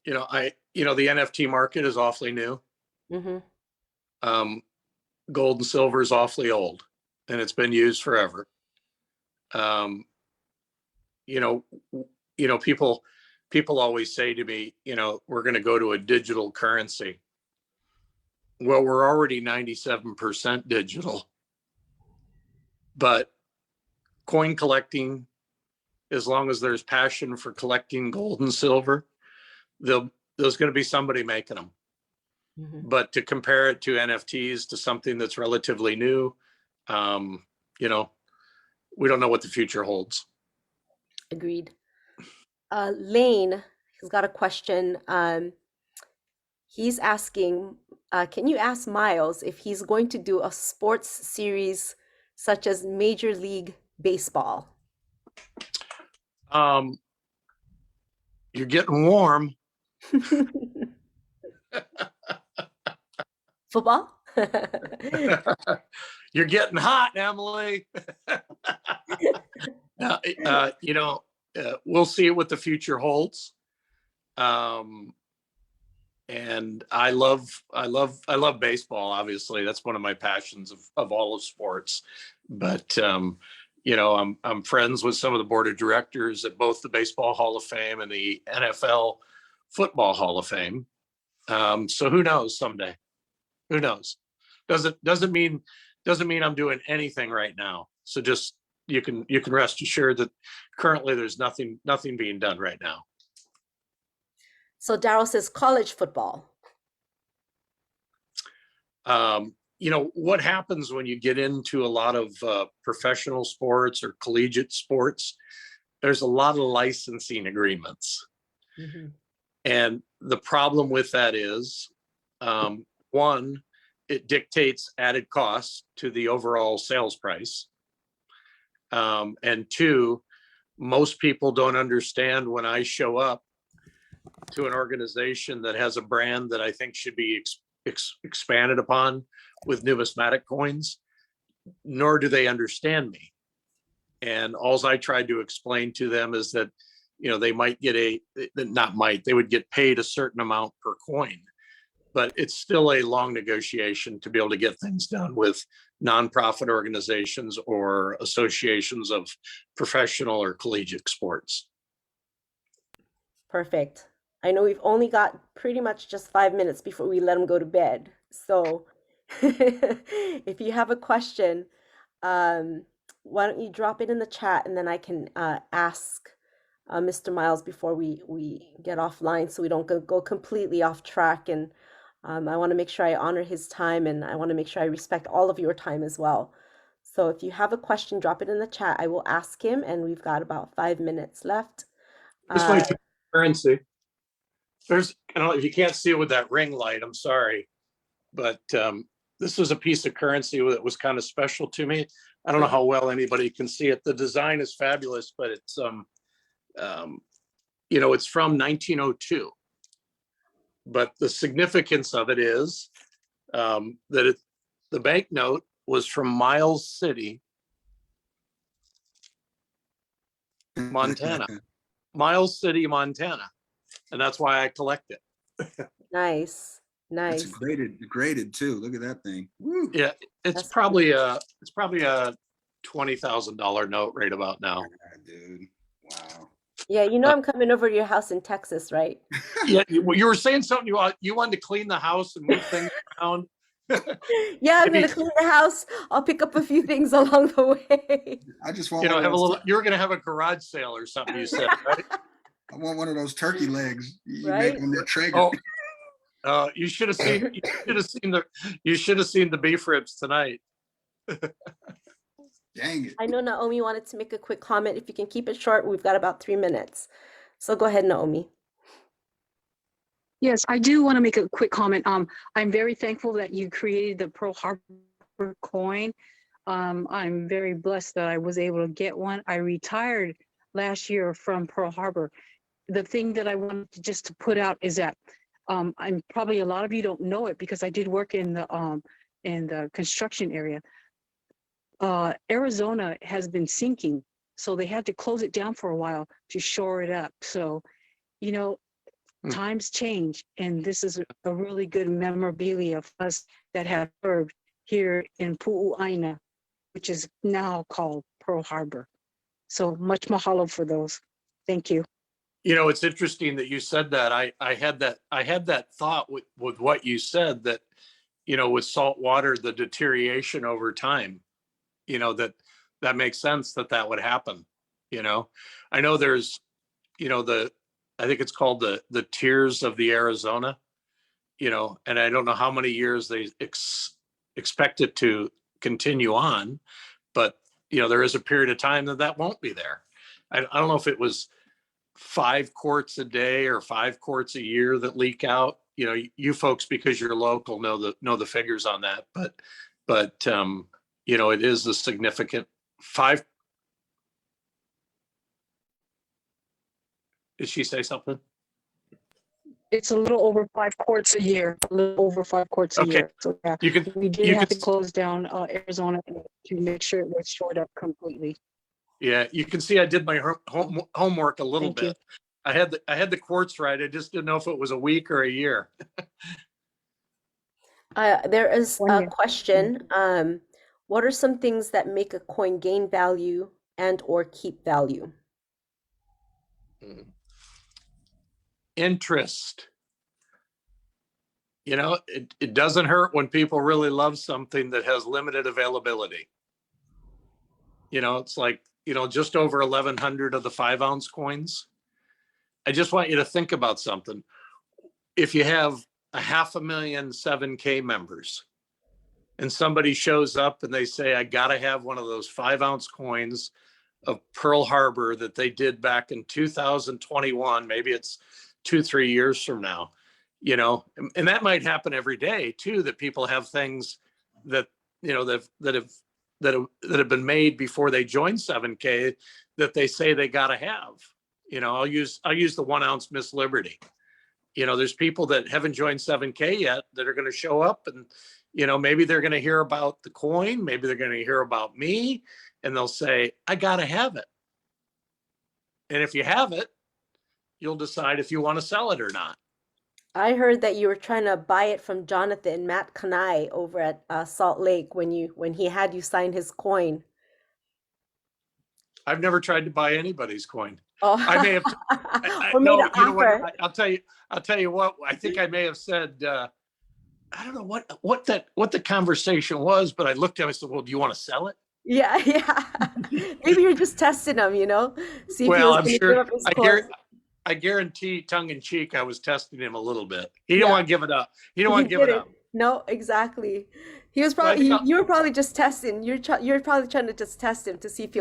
The NFT market is awfully new. Mm-hmm. Gold and silver is awfully old, and it's been used forever. you know, people always say to me, we're going to go to a digital currency. Well, we're already 97% digital, but coin collecting, as long as there's passion for collecting gold and silver, there's going to be somebody making them. Mhm. But to compare it to NFTs, to something that's relatively new, we don't know what the future holds. Agreed. Lane has got a question. He's asking, can you ask Miles if he's going to do a sports series such as Major League Baseball? You're getting warm. Football? You're getting hot, Emily. We'll see what the future holds. And I love baseball. Obviously, that's one of my passions of all of sports. But I'm friends with some of the board of directors at both the Baseball Hall of Fame and the NFL Football Hall of Fame. So who knows someday? Who knows? Doesn't mean I'm doing anything right now. So just you can rest assured that currently there's nothing being done right now. So Daryl says college football. What happens when you get into a lot of professional sports or collegiate sports, there's a lot of licensing agreements. Mm-hmm. And the problem with that is, one, it dictates added costs to the overall sales price. And two, most people don't understand when I show up to an organization that has a brand that I think should be expanded upon with numismatic coins, nor do they understand me. And all I tried to explain to them is that, they might get they would get paid a certain amount per coin, but it's still a long negotiation to be able to get things done with nonprofit organizations or associations of professional or collegiate sports. Perfect. I know we've only got pretty much just 5 minutes before we let them go to bed. So if you have a question, why don't you drop it in the chat and then I can ask Mr. Miles before we get offline so we don't go completely off track. And I want to make sure I honor his time and I want to make sure I respect all of your time as well. So if you have a question, drop it in the chat. I will ask him, and we've got about 5 minutes left. This might be currency. There's, if you can't see it with that ring light, I'm sorry, but this was a piece of currency that was kind of special to me. I don't know how well anybody can see it. The design is fabulous, but it's it's from 1902. But the significance of it is that the banknote was from Miles City, Montana. Miles City, Montana. And that's why I collect it. Nice. It's graded too. Look at that thing. Woo. Yeah, it's probably a $20,000 note right about now. Yeah, dude. Wow. Yeah, I'm coming over to your house in Texas, right? Yeah, you were saying something. You wanted to clean the house and move things around. Yeah, I'm gonna clean the house. I'll pick up a few things along the way. I just want have a little. You were gonna have a garage sale or something. You said, right? I want one of those turkey legs you right? make on that Traeger. Oh, you should have seen. You should have seen the beef ribs tonight. Dang it! I know Naomi wanted to make a quick comment. If you can keep it short, we've got about 3 minutes. So go ahead, Naomi. Yes, I do want to make a quick comment. I'm very thankful that you created the Pearl Harbor coin. I'm very blessed that I was able to get one. I retired last year from Pearl Harbor. The thing that I wanted to put out is that I'm probably a lot of you don't know it because I did work in the construction area. Arizona has been sinking, so they had to close it down for a while to shore it up. So, times change, and this is a really good memorabilia of us that have served here in Pu'u'aina, which is now called Pearl Harbor. So much mahalo for those. Thank you. You know, it's interesting that you said that. I had that thought with what you said, that, you know, with salt water, the deterioration over time, you know, that makes sense that would happen. You know, I know there's, you know, I think it's called the Tiers of the Arizona, you know, and I don't know how many years they expect it to continue on, but, you know, there is a period of time that won't be there. I don't know if it was 5 quarts a day or 5 quarts a year that leak out. You know, you folks, because you're local, know the figures on that, but you know, it is a significant 5. Did she say something? It's a little over 5 quarts a year, a little over 5 quarts a Okay. year. So yeah, You can, we did you have can, to close down Arizona to make sure it was shored up completely. yeah, you can see I did my homework a little Thank you. bit. I had the quarts right. I just didn't know if it was a week or a year. There is One a year. question. What are some things that make a coin gain value and or keep value? Interest. You know, it doesn't hurt when people really love something that has limited availability. You know, it's like, you know, just over 1,100 of the 5-ounce coins. I just want you to think about something. If you have 500,000 7K members and somebody shows up and they say, I got to have one of those 5-ounce coins of Pearl Harbor that they did back in 2021, maybe it's 2-3 years from now, you know, and that might happen every day too, that people have things that, you know, that have been made before they joined 7K that they say they got to have. You know, I'll use the 1-ounce Miss Liberty. You know, there's people that haven't joined 7K yet that are going to show up, and, you know, maybe they're going to hear about the coin, maybe they're going to hear about me, and they'll say, I got to have it. And if you have it, you'll decide if you want to sell it or not. I heard that you were trying to buy it from Jonathan Matt Kanai over at Salt Lake when he had you sign his coin. I've never tried to buy anybody's coin. Oh, I may have. or made No, an you know what? offer. I'll tell you what. I think I may have said. I don't know what the conversation was, but I looked at it and said, "Well, do you want to sell it?" Yeah, yeah. Maybe you're just testing him, you know, see if he Well, was I'm going to give sure. up his coin. I guarantee, tongue in cheek, I was testing him a little bit. He didn't Yeah. want to give it up. He didn't He want to give it didn't. up. No, exactly. He was So I probably felt- you were probably just testing. You're probably trying to just test him to see if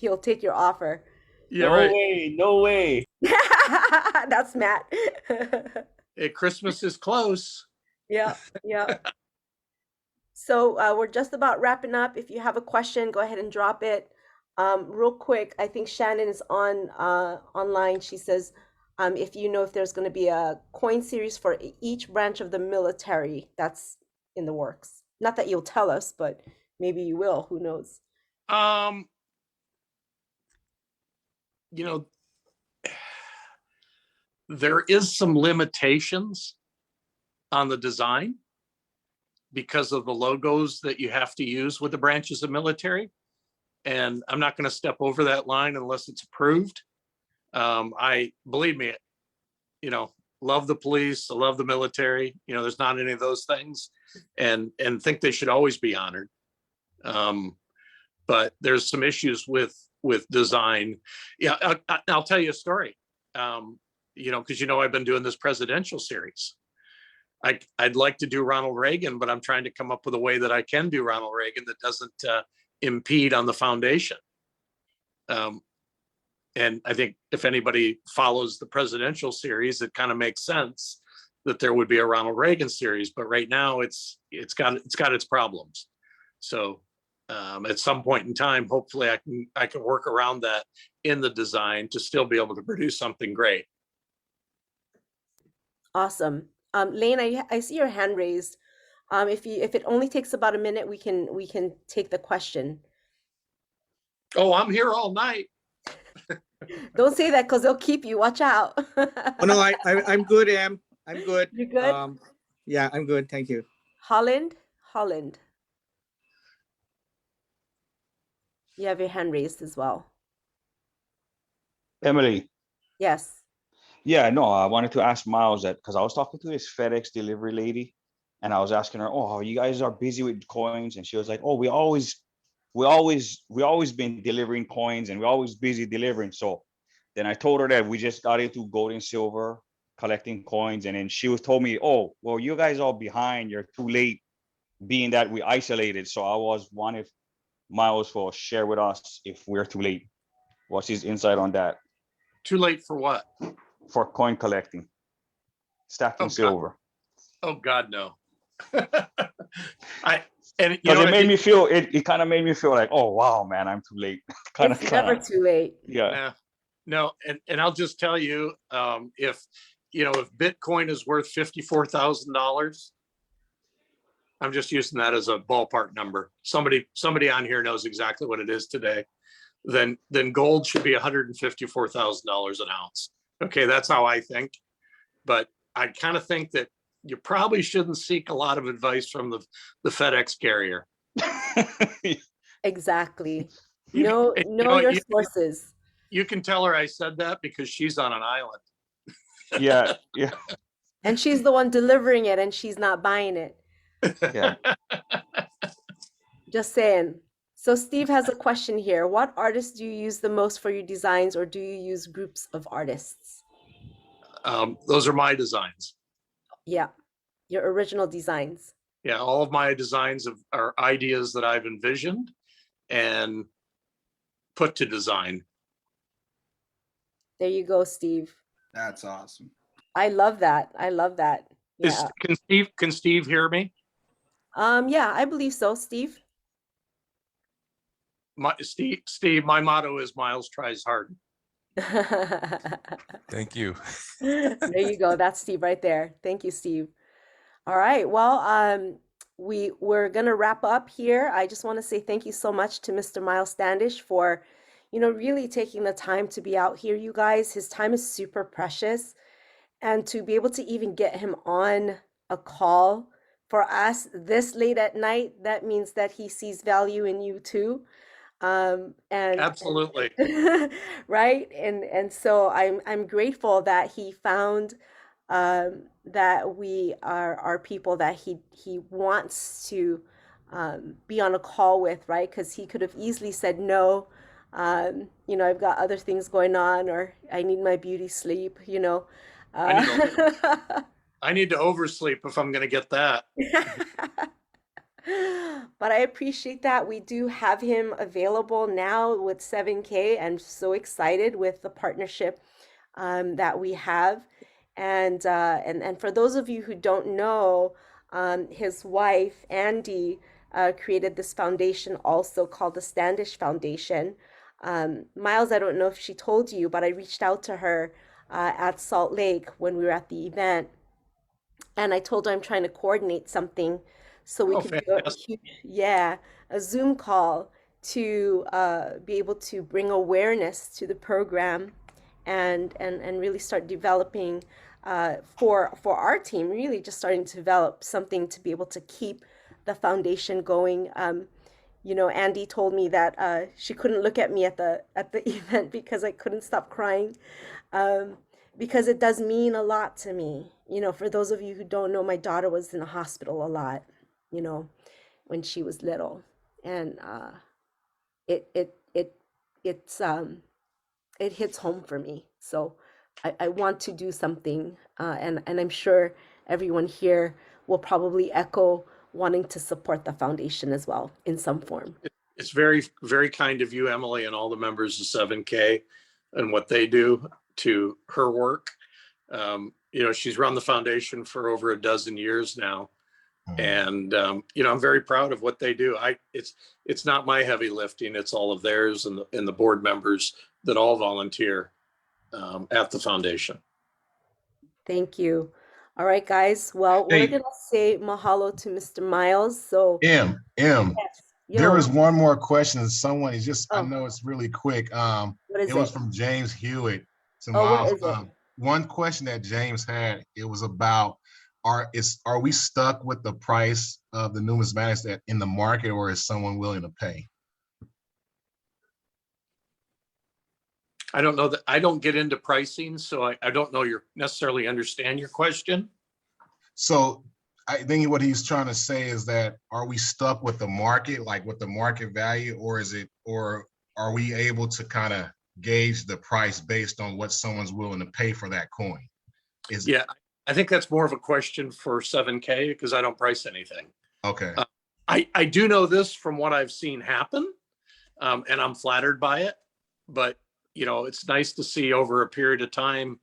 he'll take your offer. Yeah, No right. way, no way. That's Matt. Hey, Christmas is close. Yeah, yeah. So we're just about wrapping up. If you have a question, go ahead and drop it. Real quick, I think Shannon is online. She says, if you know if there's going to be a coin series for each branch of the military, that's in the works. Not that you'll tell us, but maybe you will. Who knows? You know, there is some limitations on the design because of the logos that you have to use with the branches of military. And I'm not going to step over that line unless it's approved. Believe me, you know, love the police, I love the military, you know, there's not any of those things, and think they should always be honored. But there's some issues with design. Yeah, I'll tell you a story. You know, because, you know, I've been doing this presidential series. I'd like to do Ronald Reagan, but I'm trying to come up with a way that I can do Ronald Reagan that doesn't impede on the foundation. And I think if anybody follows the presidential series, it kind of makes sense that there would be a Ronald Reagan series. But right now, it's got its problems. So at some point in time, hopefully, I can work around that in the design to still be able to produce something great. Awesome. Lane, I see your hand raised. If it only takes about a minute, we can take the question. Oh, I'm here all night. Don't say that because they'll keep you. Watch out. Oh no, I'm good, Em. I'm good. You good? Yeah, I'm good. Thank you. Holland. You have your hand raised as well. Emily. Yes. Yeah, no, I wanted to ask Miles that because I was talking to this FedEx delivery lady, and I was asking her, "Oh, you guys are busy with coins?" And she was like, "Oh, we always been delivering coins, and we're always busy delivering." So then I told her that we just got into gold and silver, collecting coins, and then she was told me, "Oh, well, you guys are behind. You're too late, being that we isolated." So I was wondering if Miles will share with us if we're too late. What's his insight on that? Too late for what? For coin collecting, stacking Oh, God. silver. Oh, God, no. And Because it made me feel it kind of made me feel like, oh wow, man, I'm too late. It's never too late. Yeah. No, and I'll just tell you, if Bitcoin is worth $54,000, I'm just using that as a ballpark number. Somebody on here knows exactly what it is today. Then gold should be $154,000 an ounce. Okay, that's how I think. But I kind of think that you probably shouldn't seek a lot of advice from the FedEx carrier. Exactly. Know your sources. You can tell her I said that because she's on an island. Yeah. And she's the one delivering it, and she's not buying it. Yeah. Just saying. So Steve has a question here. What artists do you use the most for your designs, or do you use groups of artists? Those are my designs. Yeah, your original designs. Yeah, all of my designs are ideas that I've envisioned and put to design. There you go, Steve. That's awesome. I love that. I love that. Yeah. Can Steve hear me? Yeah, I believe so, Steve. Steve, my motto is Miles tries hard. Thank you. There you go. That's Steve right there. Thank you, Steve. All right. Well, we're gonna wrap up here. I just want to say thank you so much to Mr. Miles Standish for, really taking the time to be out here, you guys. His time is super precious, and to be able to even get him on a call for us this late at night, that means that he sees value in you too. And absolutely right. And so I'm grateful that he found that we are people that he wants to be on a call with, right? Because he could have easily said no. I've got other things going on, or I need my beauty sleep, I need to oversleep if I'm going to get that. But I appreciate that. We do have him available now with 7K. I'm so excited with the partnership that we have. And for those of you who don't know, his wife, Andy, created this foundation also called the Standish Foundation. Miles, I don't know if she told you, but I reached out to her at Salt Lake when we were at the event. And I told her I'm trying to coordinate something so we could do a Zoom call to be able to bring awareness to the program and really start developing for our team, really just starting to develop something to be able to keep the foundation going. Andy told me that she couldn't look at me at the event because I couldn't stop crying, because it does mean a lot to me. For those of you who don't know, my daughter was in the hospital a lot, when she was little, and it hits home for me. So I want to do something, and I'm sure everyone here will probably echo wanting to support the foundation as well in some form. It's very, very kind of you, Emily, and all the members of 7K and what they do to her work. She's run the foundation for over a dozen years now. And, I'm very proud of what they do. It's not my heavy lifting, it's all of theirs and the board members that all volunteer at the foundation. Thank you. All right, guys. Well, we're going to say mahalo to Mr. Miles. So M, yes. There was one more question that someone is just, I know it's really quick. What is it was from James Hewitt to What Miles. is it? One question that James had, it was about, are we stuck with the price of the numismatics that in the market, or is someone willing to pay? I don't know that, I don't get into pricing, so I don't know necessarily understand your question. So I think what he's trying to say is that, are we stuck with the market, like with the market value, or are we able to kind of gauge the price based on what someone's willing to pay for that coin? Yeah, I think that's more of a question for 7K because I don't price anything. Okay. I do know this from what I've seen happen, and I'm flattered by it. But, it's nice to see over a period of time,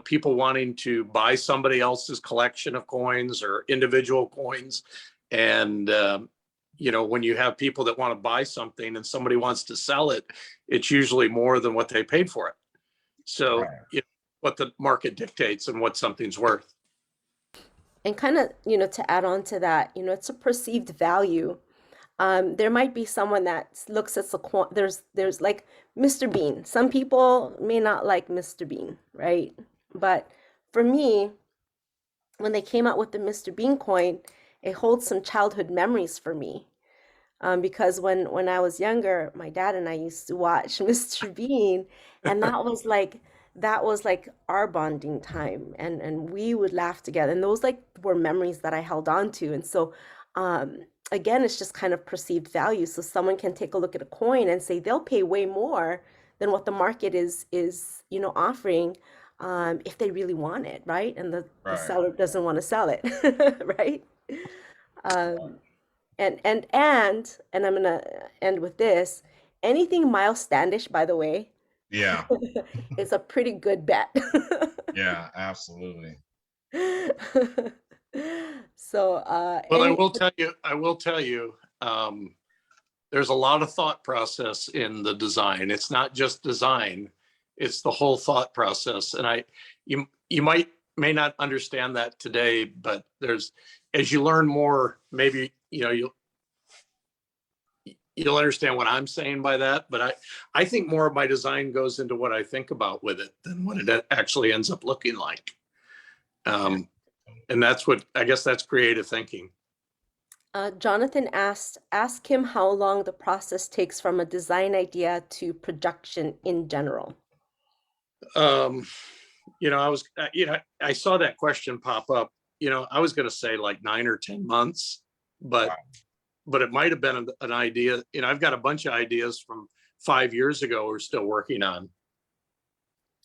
people wanting to buy somebody else's collection of coins or individual coins. And, when you have people that want to buy something and somebody wants to sell it, it's usually more than what they paid for it. So, what the market dictates and what something's worth. And kind of, to add on to that, it's a perceived value. There might be someone that looks at there's like Mr. Bean. Some people may not like Mr. Bean, right? But for me, when they came out with the Mr. Bean coin, it holds some childhood memories for me. Because when I was younger, my dad and I used to watch Mr. Bean, and that was like our bonding time, and we would laugh together, and those like were memories that I held on to. And so again, it's just kind of perceived value. So someone can take a look at a coin and say they'll pay way more than what the market is offering, if they really want it, right? And the seller doesn't want to sell it, right? And I'm gonna end with this. Anything Miles Standish, by the way, Yeah. is a pretty good bet. Yeah, absolutely. So well, I will tell you, there's a lot of thought process in the design. It's not just design, it's the whole thought process. And you may not understand that today, but as you learn more, maybe you'll understand what I'm saying by that. But I think more of my design goes into what I think about with it than what it actually ends up looking like. And I guess that's creative thinking. Jonathan ask him how long the process takes from a design idea to production in general. I saw that question pop up. I was going to say like 9 or 10 months, but it might have been an idea. I've got a bunch of ideas from 5 years ago we're still working on.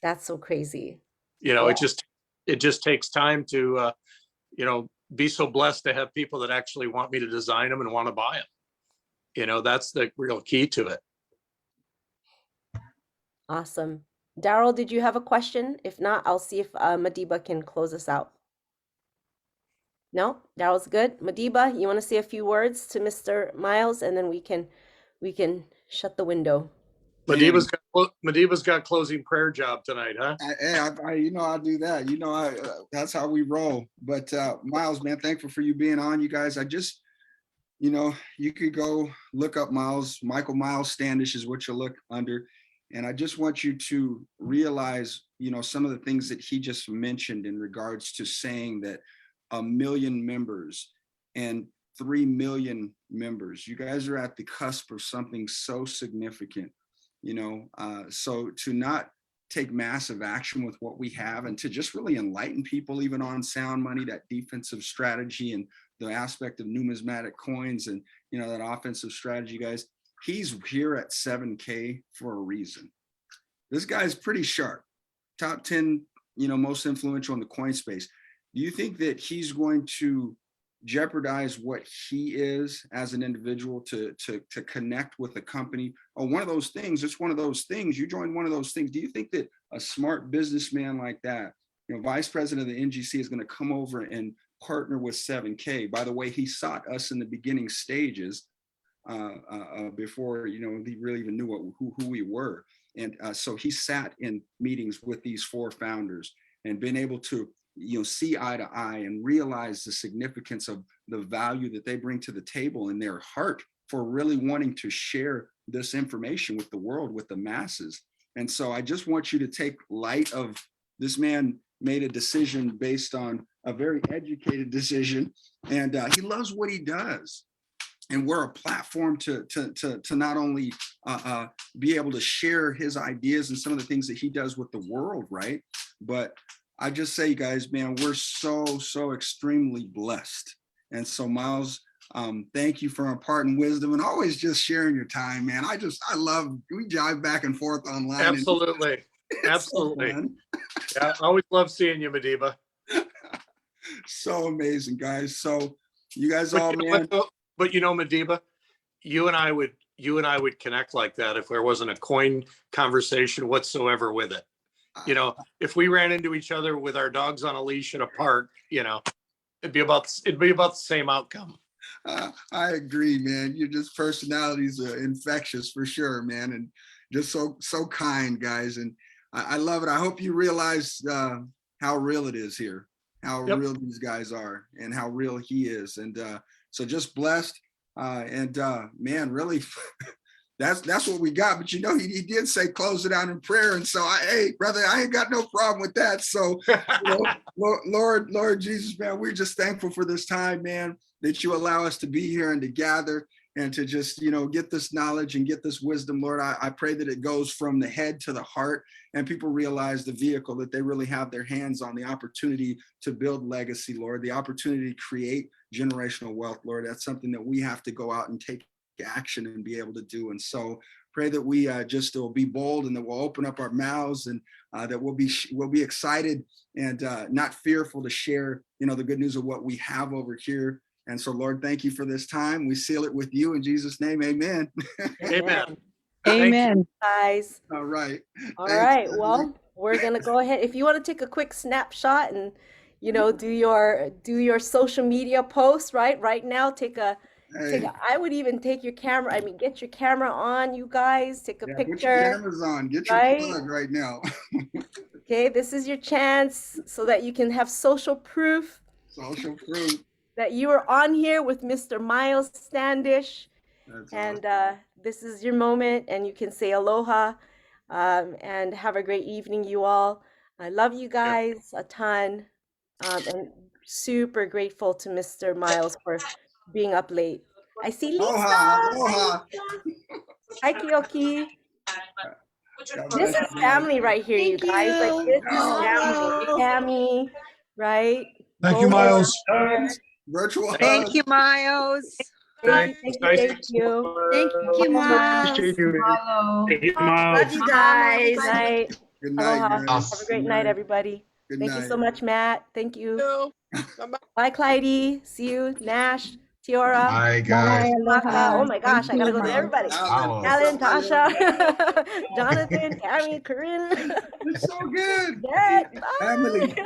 That's so crazy. It just takes time to, be so blessed to have people that actually want me to design them and want to buy them. That's the real key to it. Awesome. Daryl, did you have a question? If not, I'll see if Madiba can close us out. No, Daryl's good. Madiba, you want to say a few words to Mr. Miles, and then we can shut the window. Madiba's got closing prayer job tonight, huh? I do that. That's how we roll. But Miles, man, thankful for you being on. You guys, you could go look up Michael Miles Standish is what you look under. And I just want you to realize, some of the things that he just mentioned in regards to saying that 1 million members and 3 million members. You guys are at the cusp of something so significant, so to not take massive action with what we have and to just really enlighten people even on sound money, that defensive strategy and the aspect of numismatic coins and, that offensive strategy, guys, he's here at 7K for a reason. This guy's pretty sharp, top 10, most influential in the coin space. Do you think that he's going to jeopardize what he is as an individual to connect with the company? Oh, one of those things, it's one of those things, you joined one of those things. Do you think that a smart businessman like that, vice president of the NGC, is going to come over and partner with 7K? By the way, he sought us in the beginning stages before, he really even knew who we were. And so he sat in meetings with these 4 founders and been able to see eye to eye and realize the significance of the value that they bring to the table in their heart for really wanting to share this information with the world, with the masses. And so I just want you to take light of this man made a decision based on a very educated decision, and he loves what he does. and we're a platform to not only be able to share his ideas and some of the things that he does with the world, right? But I just say, guys, man, we're so extremely blessed. And so, Miles, thank you for imparting wisdom and always just sharing your time, man. I love, we jive back and forth online. Absolutely. Absolutely. Yeah, I always love seeing you, Madiba. So amazing, guys. So you guys all, man. But Madiba, you and I would connect like that if there wasn't a coin conversation whatsoever with it. If we ran into each other with our dogs on a leash in a park, it'd be about the same outcome. I agree, man. You're just personalities are infectious for sure, man, and just so kind, guys. And I love it. I hope you realize how real it is here, how real these guys are, and how real he is. And so just blessed. And man, really, that's what we got. But he did say close it out in prayer. And so hey, brother, I ain't got no problem with that. So Lord Jesus, man, we're just thankful for this time, man, that you allow us to be here and to gather and to just, get this knowledge and get this wisdom, Lord. I pray that it goes from the head to the heart and people realize the vehicle that they really have their hands on, the opportunity to build legacy, Lord, the opportunity to create generational wealth, Lord. That's something that we have to go out and take action and be able to do. And so pray that we just will be bold and that we'll open up our mouths and that we'll be excited and not fearful to share, the good news of what we have over here. And so, Lord, thank you for this time. We seal it with you in Jesus' name. Amen. Amen. Amen. Guys. All right. All right. Well, we're going to go ahead. If you want to take a quick snapshot and, do your social media posts, right now, I would even take your camera. Get your camera on, you guys. Take a picture. Get your cameras on. Get your plug right now. Okay, this is your chance so that you can have social proof. Social proof. That you are on here with Mr. Miles Standish. That's and this is your moment, and you can say aloha and have a great evening, you all. I love you guys a ton, and super grateful to Mr. Miles for being up late. I see Lisa. Aloha. Hi, Kiyoki. This is family right here, you guys. Like, this is family. Tammy, right? Thank you, Miles. Virtual. Thank you, Miles. Thank you. Thank you, Miles. Appreciate you. Love you guys. Good night. Good night, Aloha. guys. Have a great night, everybody. Good Thank night. you so much, Matt. Thank you. Bye, Clydie. See you. Nash, Tiora. Hi, guys. Maka. Oh my gosh, I gotta go to everybody. Alan. Alan, Tasha, Jonathan, Tammy, Corinne. It's so good. Dad, Family.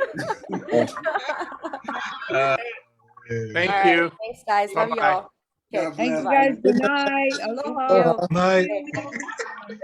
Thank All you. right. Thanks, guys. Love Bye-bye. y'all. Okay. God Thanks, bless. guys. Good night. Aloha. Thank you. Night.